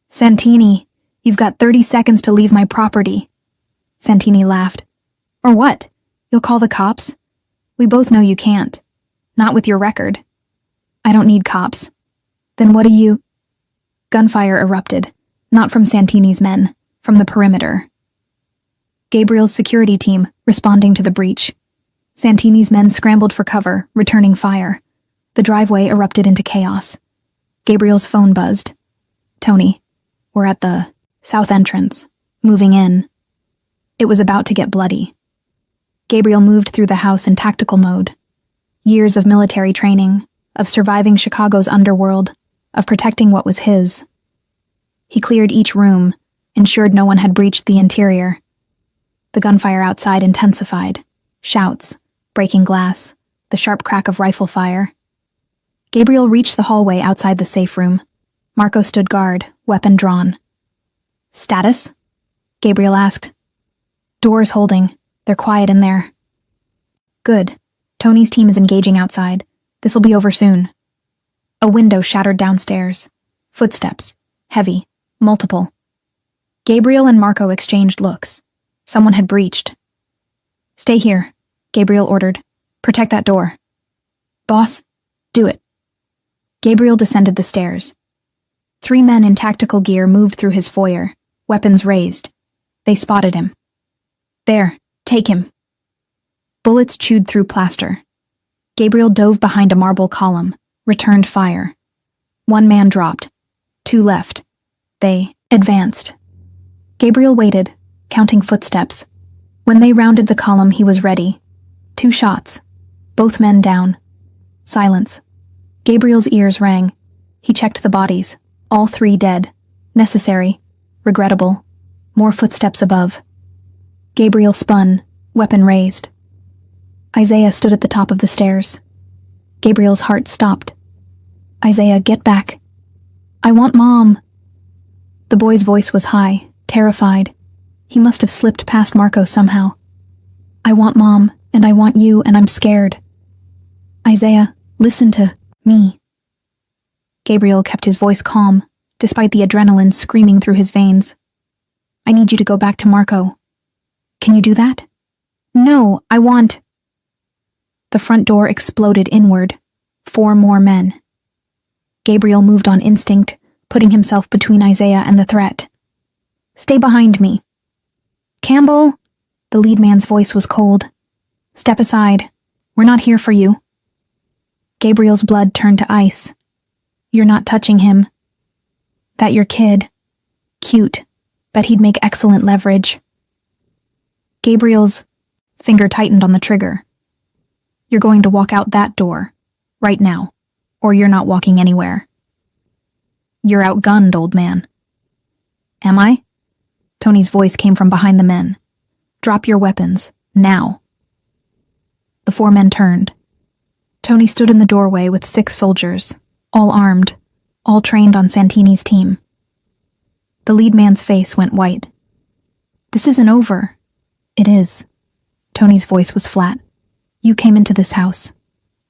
Santini, you've got 30 seconds to leave my property. Santini laughed. Or what? You'll call the cops? We both know you can't. Not with your record. I don't need cops. Then what do you... Gunfire erupted, not from Santini's men, from the perimeter. Gabriel's security team responding to the breach. Santini's men scrambled for cover, returning fire. The driveway erupted into chaos. Gabriel's phone buzzed. Tony, we're at the south entrance, moving in. It was about to get bloody. Gabriel moved through the house in tactical mode. Years of military training, of surviving Chicago's underworld, of protecting what was his. He cleared each room, ensured no one had breached the interior. The gunfire outside intensified. Shouts, breaking glass, the sharp crack of rifle fire. Gabriel reached the hallway outside the safe room. Marco stood guard, weapon drawn. Status? Gabriel asked. Doors holding. They're quiet in there. Good. Tony's team is engaging outside. This'll be over soon. A window shattered downstairs. Footsteps. Heavy. Multiple. Gabriel and Marco exchanged looks. Someone had breached. Stay here, Gabriel ordered. Protect that door. Boss, do it. Gabriel descended the stairs. 3 men in tactical gear moved through his foyer, weapons raised. They spotted him. There, take him. Bullets chewed through plaster. Gabriel dove behind a marble column, returned fire. 1 man dropped. 2 left. They advanced. Gabriel waited, counting footsteps. When they rounded the column, he was ready. 2 shots. Both men down. Silence. Gabriel's ears rang. He checked the bodies. All 3 dead. Necessary. Regrettable. More footsteps above. Gabriel spun, weapon raised. Isaiah stood at the top of the stairs. Gabriel's heart stopped. Isaiah, get back. I want Mom. The boy's voice was high, terrified. He must have slipped past Marco somehow. I want Mom, and I want you, and I'm scared. Isaiah, listen to me. Gabriel kept his voice calm, despite the adrenaline screaming through his veins. I need you to go back to Marco. Can you do that? No, I want... The front door exploded inward. 4 more men. Gabriel moved on instinct, putting himself between Isaiah and the threat. Stay behind me. Campbell? The lead man's voice was cold. Step aside. We're not here for you. Gabriel's blood turned to ice. You're not touching him. That your kid. Cute. Bet he'd make excellent leverage. Gabriel's finger tightened on the trigger. You're going to walk out that door, right now, or you're not walking anywhere. You're outgunned, old man. Am I? Tony's voice came from behind the men. Drop your weapons, now. The 4 men turned. Tony stood in the doorway with 6 soldiers, all armed, all trained on Santini's team. The lead man's face went white. "This isn't over." "It is." Tony's voice was flat. "You came into this house,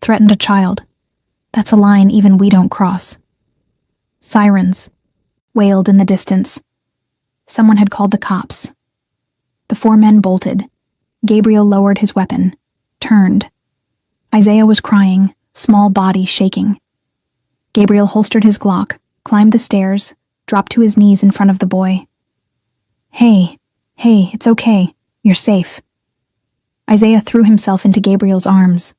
threatened a child. That's a line even we don't cross." Sirens wailed in the distance. Someone had called the cops. The 4 men bolted. Gabriel lowered his weapon, turned. Isaiah was crying, small body shaking. Gabriel holstered his Glock, climbed the stairs, dropped to his knees in front of the boy. Hey, it's okay. You're safe." Isaiah threw himself into Gabriel's arms.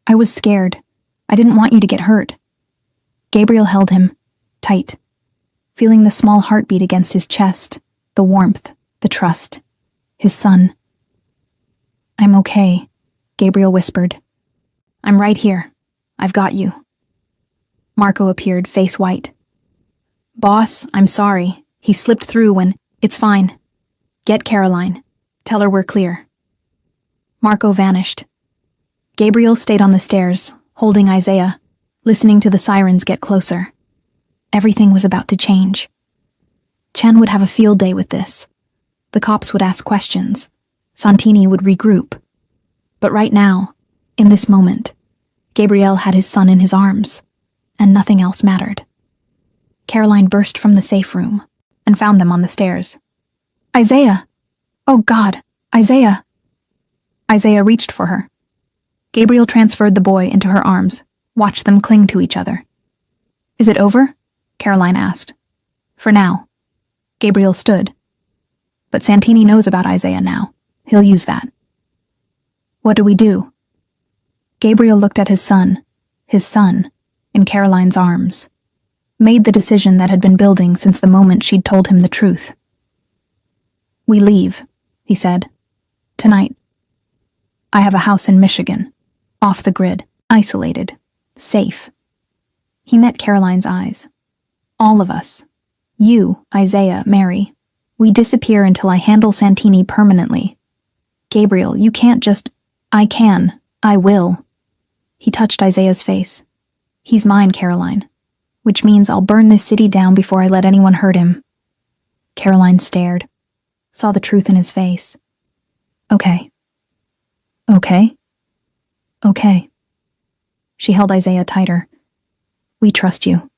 "I was scared. I didn't want you to get hurt." Gabriel held him, tight, feeling the small heartbeat against his chest, the warmth, the trust. His son. "I'm okay," Gabriel whispered. "I'm right here. I've got you." Marco appeared, face white. "Boss, I'm sorry. He slipped through when... It's fine. Get Caroline. Tell her we're clear." Marco vanished. Gabriel stayed on the stairs, holding Isaiah, listening to the sirens get closer. Everything was about to change. Chen would have a field day with this. The cops would ask questions. Santini would regroup. But right now, in this moment, Gabriel had his son in his arms, and nothing else mattered. Caroline burst from the safe room and found them on the stairs. "Isaiah! Oh God, Isaiah!" Isaiah reached for her. Gabriel transferred the boy into her arms, watched them cling to each other. "Is it over?" Caroline asked. "For now." Gabriel stood. "But Santini knows about Isaiah now. He'll use that." "What do we do?" Gabriel looked at his son, in Caroline's arms. Made the decision that had been building since the moment she'd told him the truth. "We leave," he said. "Tonight. I have a house in Michigan, off the grid, isolated, safe." He met Caroline's eyes. "All of us. You, Isaiah, Mary. We disappear until I handle Santini permanently. Gabriel, you can't just... I can. I will." He touched Isaiah's face. "He's mine, Caroline. Which means I'll burn this city down before I let anyone hurt him." Caroline stared, saw the truth in his face. "Okay. Okay? Okay." She held Isaiah tighter. "We trust you."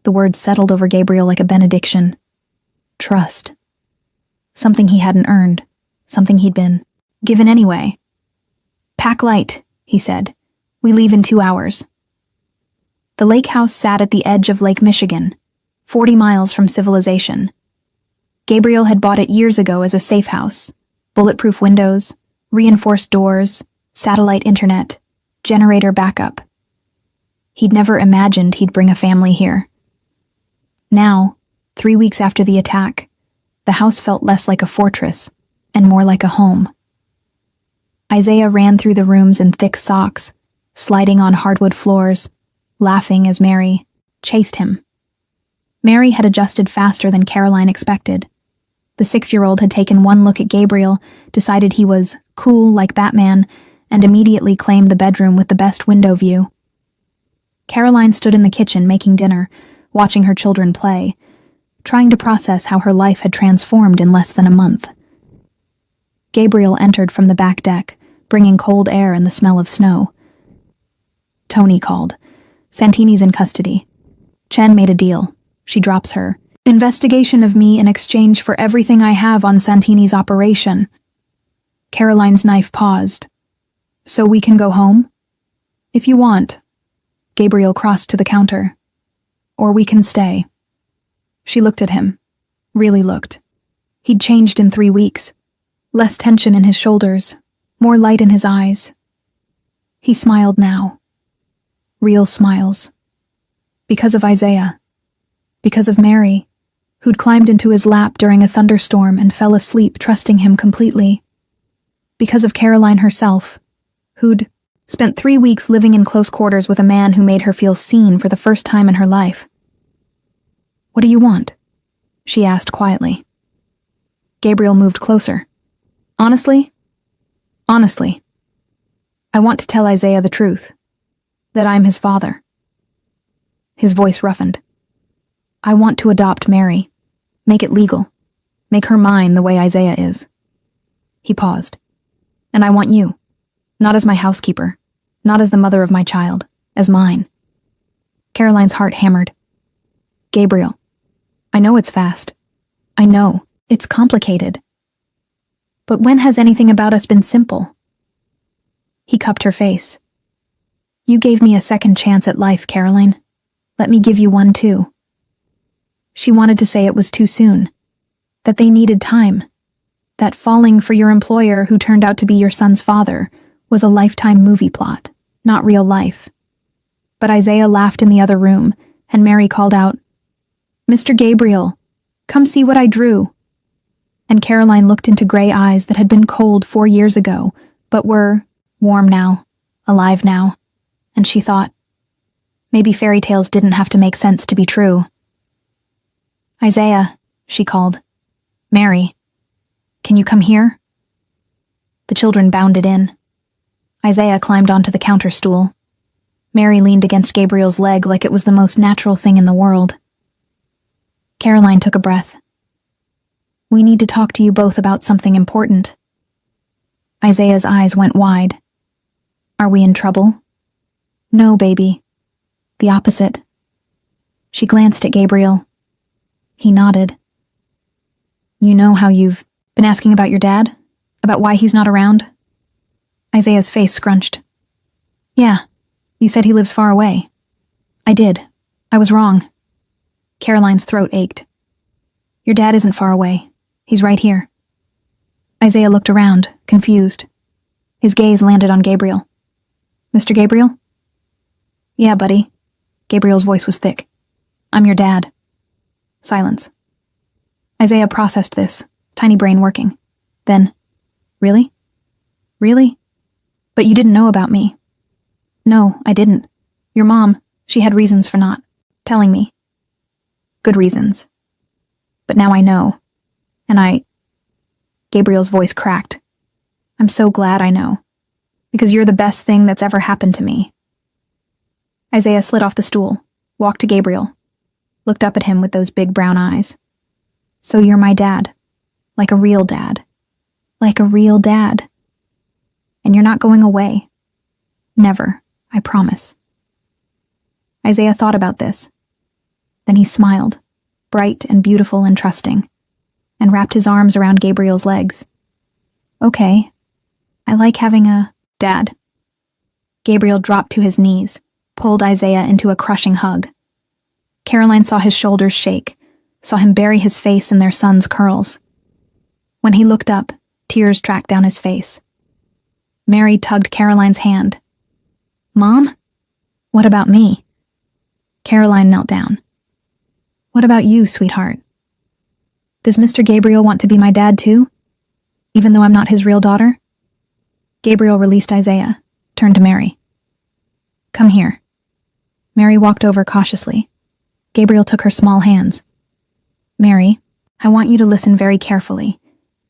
The words settled over Gabriel like a benediction. Trust. Something he hadn't earned. Something he'd been given anyway. "Pack light," he said. "We leave in 2 hours." The lake house sat at the edge of Lake Michigan, 40 miles from civilization. Gabriel had bought it years ago as a safe house. Bulletproof windows, reinforced doors, satellite internet, generator backup. He'd never imagined he'd bring a family here. Now, 3 weeks after the attack, the house felt less like a fortress and more like a home. Isaiah ran through the rooms in thick socks, sliding on hardwood floors, laughing as Mary chased him. Mary had adjusted faster than Caroline expected. The 6-year-old had taken one look at Gabriel, decided he was cool like Batman, and immediately claimed the bedroom with the best window view. Caroline stood in the kitchen making dinner, watching her children play, trying to process how her life had transformed in less than a month. Gabriel entered from the back deck, bringing cold air and the smell of snow. Tony called. "Santini's in custody. Chen made a deal. She drops her. Investigation of me in exchange for everything I have on Santini's operation." Caroline's knife paused. "So we can go home?" "If you want." Gabriel crossed to the counter. "Or we can stay." She looked at him. Really looked. He'd changed in 3 weeks. Less tension in his shoulders, more light in his eyes. He smiled now. Real smiles. Because of Isaiah. Because of Mary, who'd climbed into his lap during a thunderstorm and fell asleep trusting him completely. Because of Caroline herself, who'd spent 3 weeks living in close quarters with a man who made her feel seen for the first time in her life. "What do you want?" she asked quietly. Gabriel moved closer. Honestly. I want to tell Isaiah the truth, that I'm his father. His voice roughened. I want to adopt Mary, make it legal, make her mine the way Isaiah is. He paused. And I want you, not as my housekeeper, not as the mother of my child, as mine. Caroline's heart hammered. Gabriel, I know it's fast. I know, it's complicated. But when has anything about us been simple? He cupped her face. You gave me a second chance at life, Caroline. Let me give you one too. She wanted to say it was too soon, that they needed time, that falling for your employer who turned out to be your son's father was a lifetime movie plot, not real life. But Isaiah laughed in the other room, and Mary called out, Mr. Gabriel, come see what I drew. And Caroline looked into gray eyes that had been cold 4 years ago, but were warm now, alive now, and she thought, maybe fairy tales didn't have to make sense to be true. Isaiah, she called. Mary, can you come here? The children bounded in. Isaiah climbed onto the counter stool. Mary leaned against Gabriel's leg like it was the most natural thing in the world. Caroline took a breath. We need to talk to you both about something important. Isaiah's eyes went wide. Are we in trouble? No, baby. The opposite. She glanced at Gabriel. He nodded. You know how you've been asking about your dad? About why he's not around? Isaiah's face scrunched. Yeah, you said he lives far away. I did. I was wrong. Caroline's throat ached. Your dad isn't far away. He's right here. Isaiah looked around, confused. His gaze landed on Gabriel. Mr. Gabriel? Yeah, buddy. Gabriel's voice was thick. I'm your dad. Silence. Isaiah processed this, tiny brain working. Then, really? Really? But you didn't know about me. No, I didn't. Your mom, she had reasons for not telling me. Good reasons. But now I know. And Gabriel's voice cracked. I'm so glad I know. Because you're the best thing that's ever happened to me. Isaiah slid off the stool, walked to Gabriel, looked up at him with those big brown eyes. So you're my dad. Like a real dad. Like a real dad. And you're not going away. Never, I promise. Isaiah thought about this. Then he smiled, bright and beautiful and trusting, and wrapped his arms around Gabriel's legs. Okay, I like having a dad. Gabriel dropped to his knees, pulled Isaiah into a crushing hug. Caroline saw his shoulders shake, saw him bury his face in their son's curls. When he looked up, tears tracked down his face. Mary tugged Caroline's hand. Mom? What about me? Caroline knelt down. What about you, sweetheart? Does Mr. Gabriel want to be my dad too? Even though I'm not his real daughter? Gabriel released Isaiah, turned to Mary. Come here. Mary walked over cautiously. Gabriel took her small hands. Mary, I want you to listen very carefully.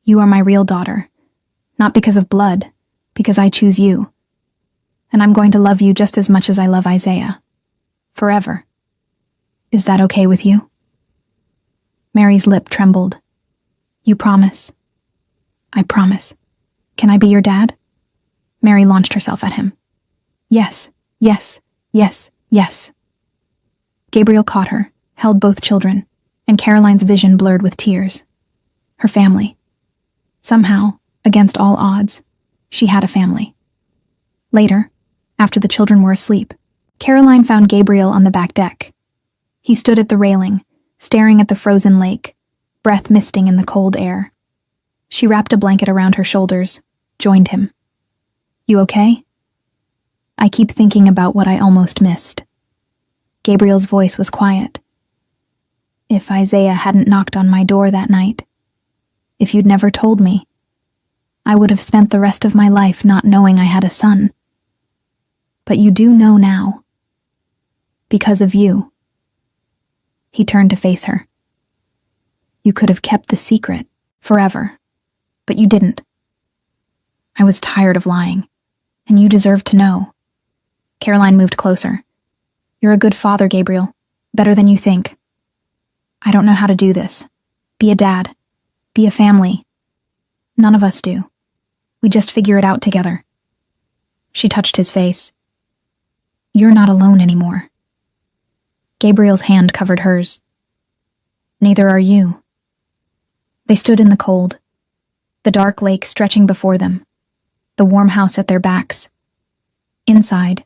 You are my real daughter. Not because of blood, because I choose you. And I'm going to love you just as much as I love Isaiah. Forever. Is that okay with you? Mary's lip trembled. You promise? I promise. Can I be your dad? Mary launched herself at him. Yes, yes, yes, yes. Gabriel caught her, held both children, and Caroline's vision blurred with tears. Her family. Somehow, against all odds, she had a family. Later, after the children were asleep, Caroline found Gabriel on the back deck. He stood at the railing, staring at the frozen lake, breath misting in the cold air. She wrapped a blanket around her shoulders, joined him. You okay? I keep thinking about what I almost missed. Gabriel's voice was quiet. If Isaiah hadn't knocked on my door that night, if you'd never told me, I would have spent the rest of my life not knowing I had a son. But you do know now. Because of you. He turned to face her. You could have kept the secret forever, but you didn't. I was tired of lying, And you deserve to know. Caroline moved closer. You're a good father, Gabriel. Better than you think. I don't know how to do this. Be a dad. Be a family. None of us do. We just figure it out together. She touched his face. You're not alone anymore. Gabriel's hand covered hers. Neither are you. They stood in the cold, the dark lake stretching before them, the warm house at their backs. Inside,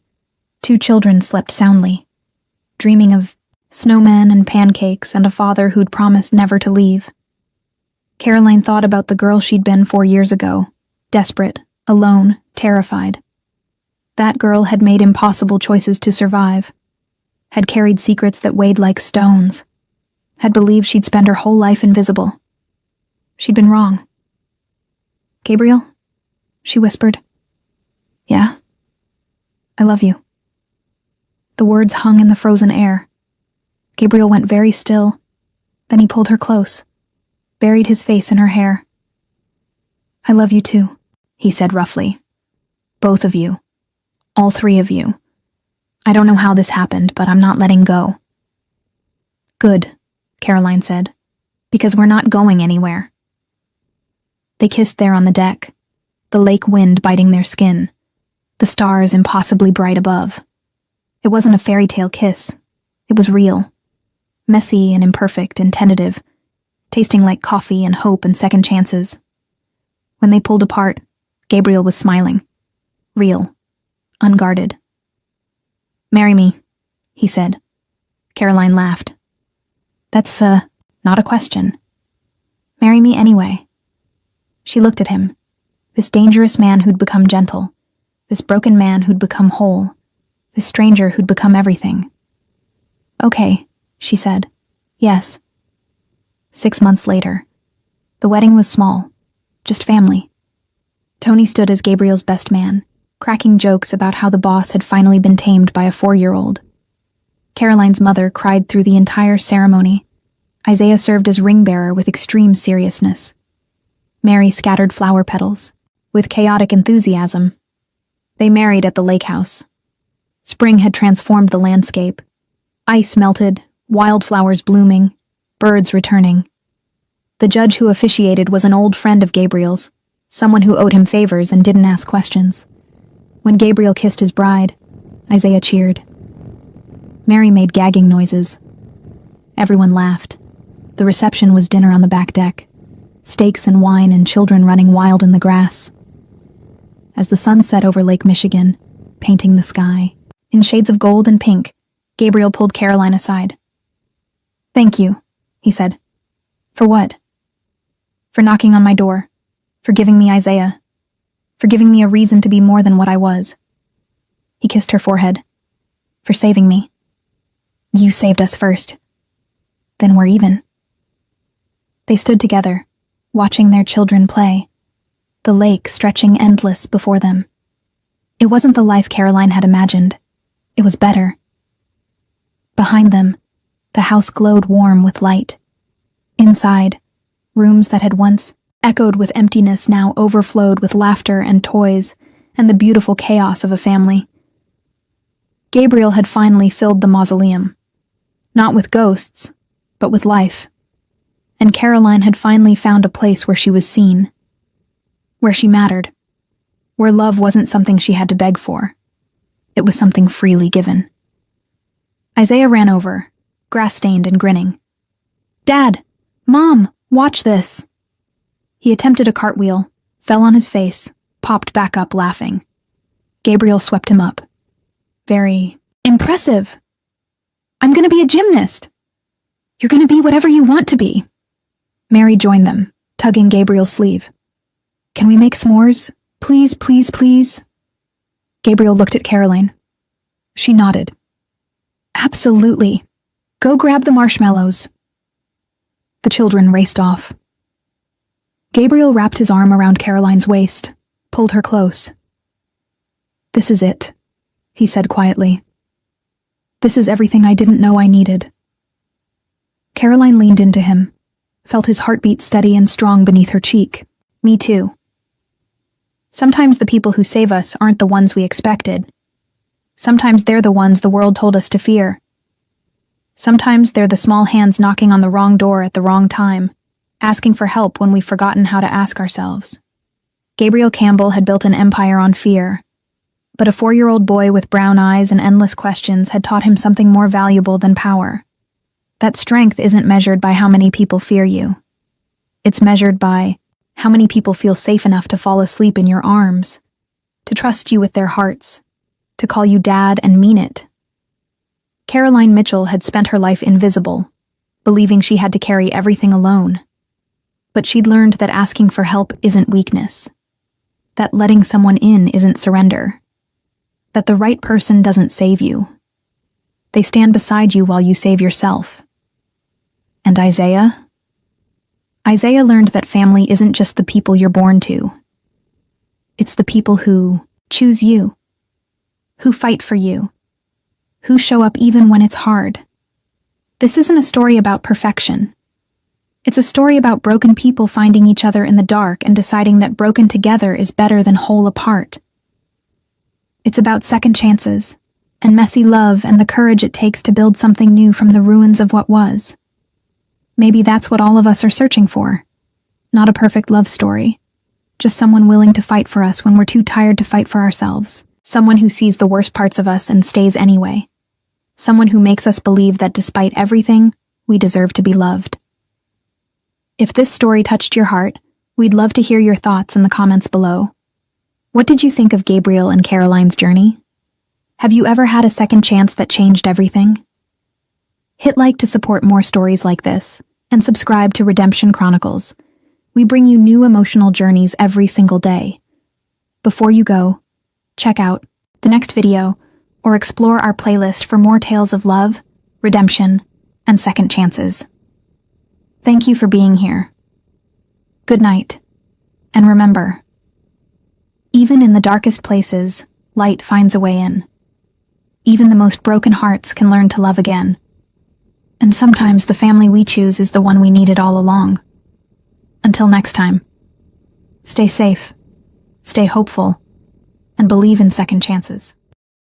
2 children slept soundly, dreaming of snowmen and pancakes and a father who'd promised never to leave. Caroline thought about the girl she'd been 4 years ago, desperate, alone, terrified. That girl had made impossible choices to survive, had carried secrets that weighed like stones, had believed she'd spend her whole life invisible. She'd been wrong. Gabriel? She whispered. Yeah? I love you. The words hung in the frozen air. Gabriel went very still. Then he pulled her close, buried his face in her hair. I love you too, he said roughly. Both of you. All 3 of you. I don't know how this happened, but I'm not letting go. Good, Caroline said, because we're not going anywhere. They kissed there on the deck, the lake wind biting their skin, the stars impossibly bright above. It wasn't a fairy tale kiss. It was real. Messy and imperfect and tentative, tasting like coffee and hope and second chances. When they pulled apart, Gabriel was smiling. Real. Unguarded. Marry me, he said. Caroline laughed. That's, not a question. Marry me anyway. She looked at him. This dangerous man who'd become gentle. This broken man who'd become whole. This stranger who'd become everything. Okay, she said. Yes. 6 months later. The wedding was small. Just family. Tony stood as Gabriel's best man, cracking jokes about how the boss had finally been tamed by a 4-year-old. Caroline's mother cried through the entire ceremony. Isaiah served as ring-bearer with extreme seriousness. Mary scattered flower petals, with chaotic enthusiasm. They married at the lake house. Spring had transformed the landscape. Ice melted, wildflowers blooming, birds returning. The judge who officiated was an old friend of Gabriel's, someone who owed him favors and didn't ask questions. When Gabriel kissed his bride, Isaiah cheered. Mary made gagging noises. Everyone laughed. The reception was dinner on the back deck, steaks and wine and children running wild in the grass. As the sun set over Lake Michigan, painting the sky, in shades of gold and pink, Gabriel pulled Caroline aside. Thank you, he said. For what? For knocking on my door, for giving me Isaiah, for giving me a reason to be more than what I was. He kissed her forehead. For saving me. You saved us first. Then we're even. They stood together, watching their children play, the lake stretching endless before them. It wasn't the life Caroline had imagined. It was better. Behind them, the house glowed warm with light. Inside, rooms that had once echoed with emptiness now overflowed with laughter and toys and the beautiful chaos of a family. Gabriel had finally filled the mausoleum, not with ghosts, but with life. And Caroline had finally found a place where she was seen, where she mattered, where love wasn't something she had to beg for. It was something freely given. Isaiah ran over, grass-stained and grinning. Dad! Mom! Watch this! He attempted a cartwheel, fell on his face, popped back up laughing. Gabriel swept him up. Very impressive. I'm going to be a gymnast. You're going to be whatever you want to be. Mary joined them, tugging Gabriel's sleeve. Can we make s'mores? Please, please, please. Gabriel looked at Caroline. She nodded. Absolutely. Go grab the marshmallows. The children raced off. Gabriel wrapped his arm around Caroline's waist, pulled her close. This is it, he said quietly. This is everything I didn't know I needed. Caroline leaned into him, felt his heartbeat steady and strong beneath her cheek. Me too. Sometimes the people who save us aren't the ones we expected. Sometimes they're the ones the world told us to fear. Sometimes they're the small hands knocking on the wrong door at the wrong time, asking for help when we've forgotten how to ask ourselves. Gabriel Campbell had built an empire on fear, but a 4-year-old boy with brown eyes and endless questions had taught him something more valuable than power. That strength isn't measured by how many people fear you. It's measured by how many people feel safe enough to fall asleep in your arms, to trust you with their hearts, to call you dad and mean it. Caroline Mitchell had spent her life invisible, believing she had to carry everything alone. But she'd learned that asking for help isn't weakness, that letting someone in isn't surrender, that the right person doesn't save you. They stand beside you while you save yourself. And Isaiah? Isaiah learned that family isn't just the people you're born to. It's the people who choose you, who fight for you, who show up even when it's hard. This isn't a story about perfection. It's a story about broken people finding each other in the dark and deciding that broken together is better than whole apart. It's about second chances, and messy love and the courage it takes to build something new from the ruins of what was. Maybe that's what all of us are searching for. Not a perfect love story. Just someone willing to fight for us when we're too tired to fight for ourselves. Someone who sees the worst parts of us and stays anyway. Someone who makes us believe that despite everything, we deserve to be loved. If this story touched your heart, we'd love to hear your thoughts in the comments below. What did you think of Gabriel and Caroline's journey? Have you ever had a second chance that changed everything? Hit like to support more stories like this, and subscribe to Redemption Chronicles. We bring you new emotional journeys every single day. Before you go, check out the next video or explore our playlist for more tales of love, redemption, and second chances. Thank you for being here. Good night, and remember, even in the darkest places, light finds a way in. Even the most broken hearts can learn to love again. And sometimes the family we choose is the one we needed all along. Until next time, stay safe, stay hopeful, and believe in second chances.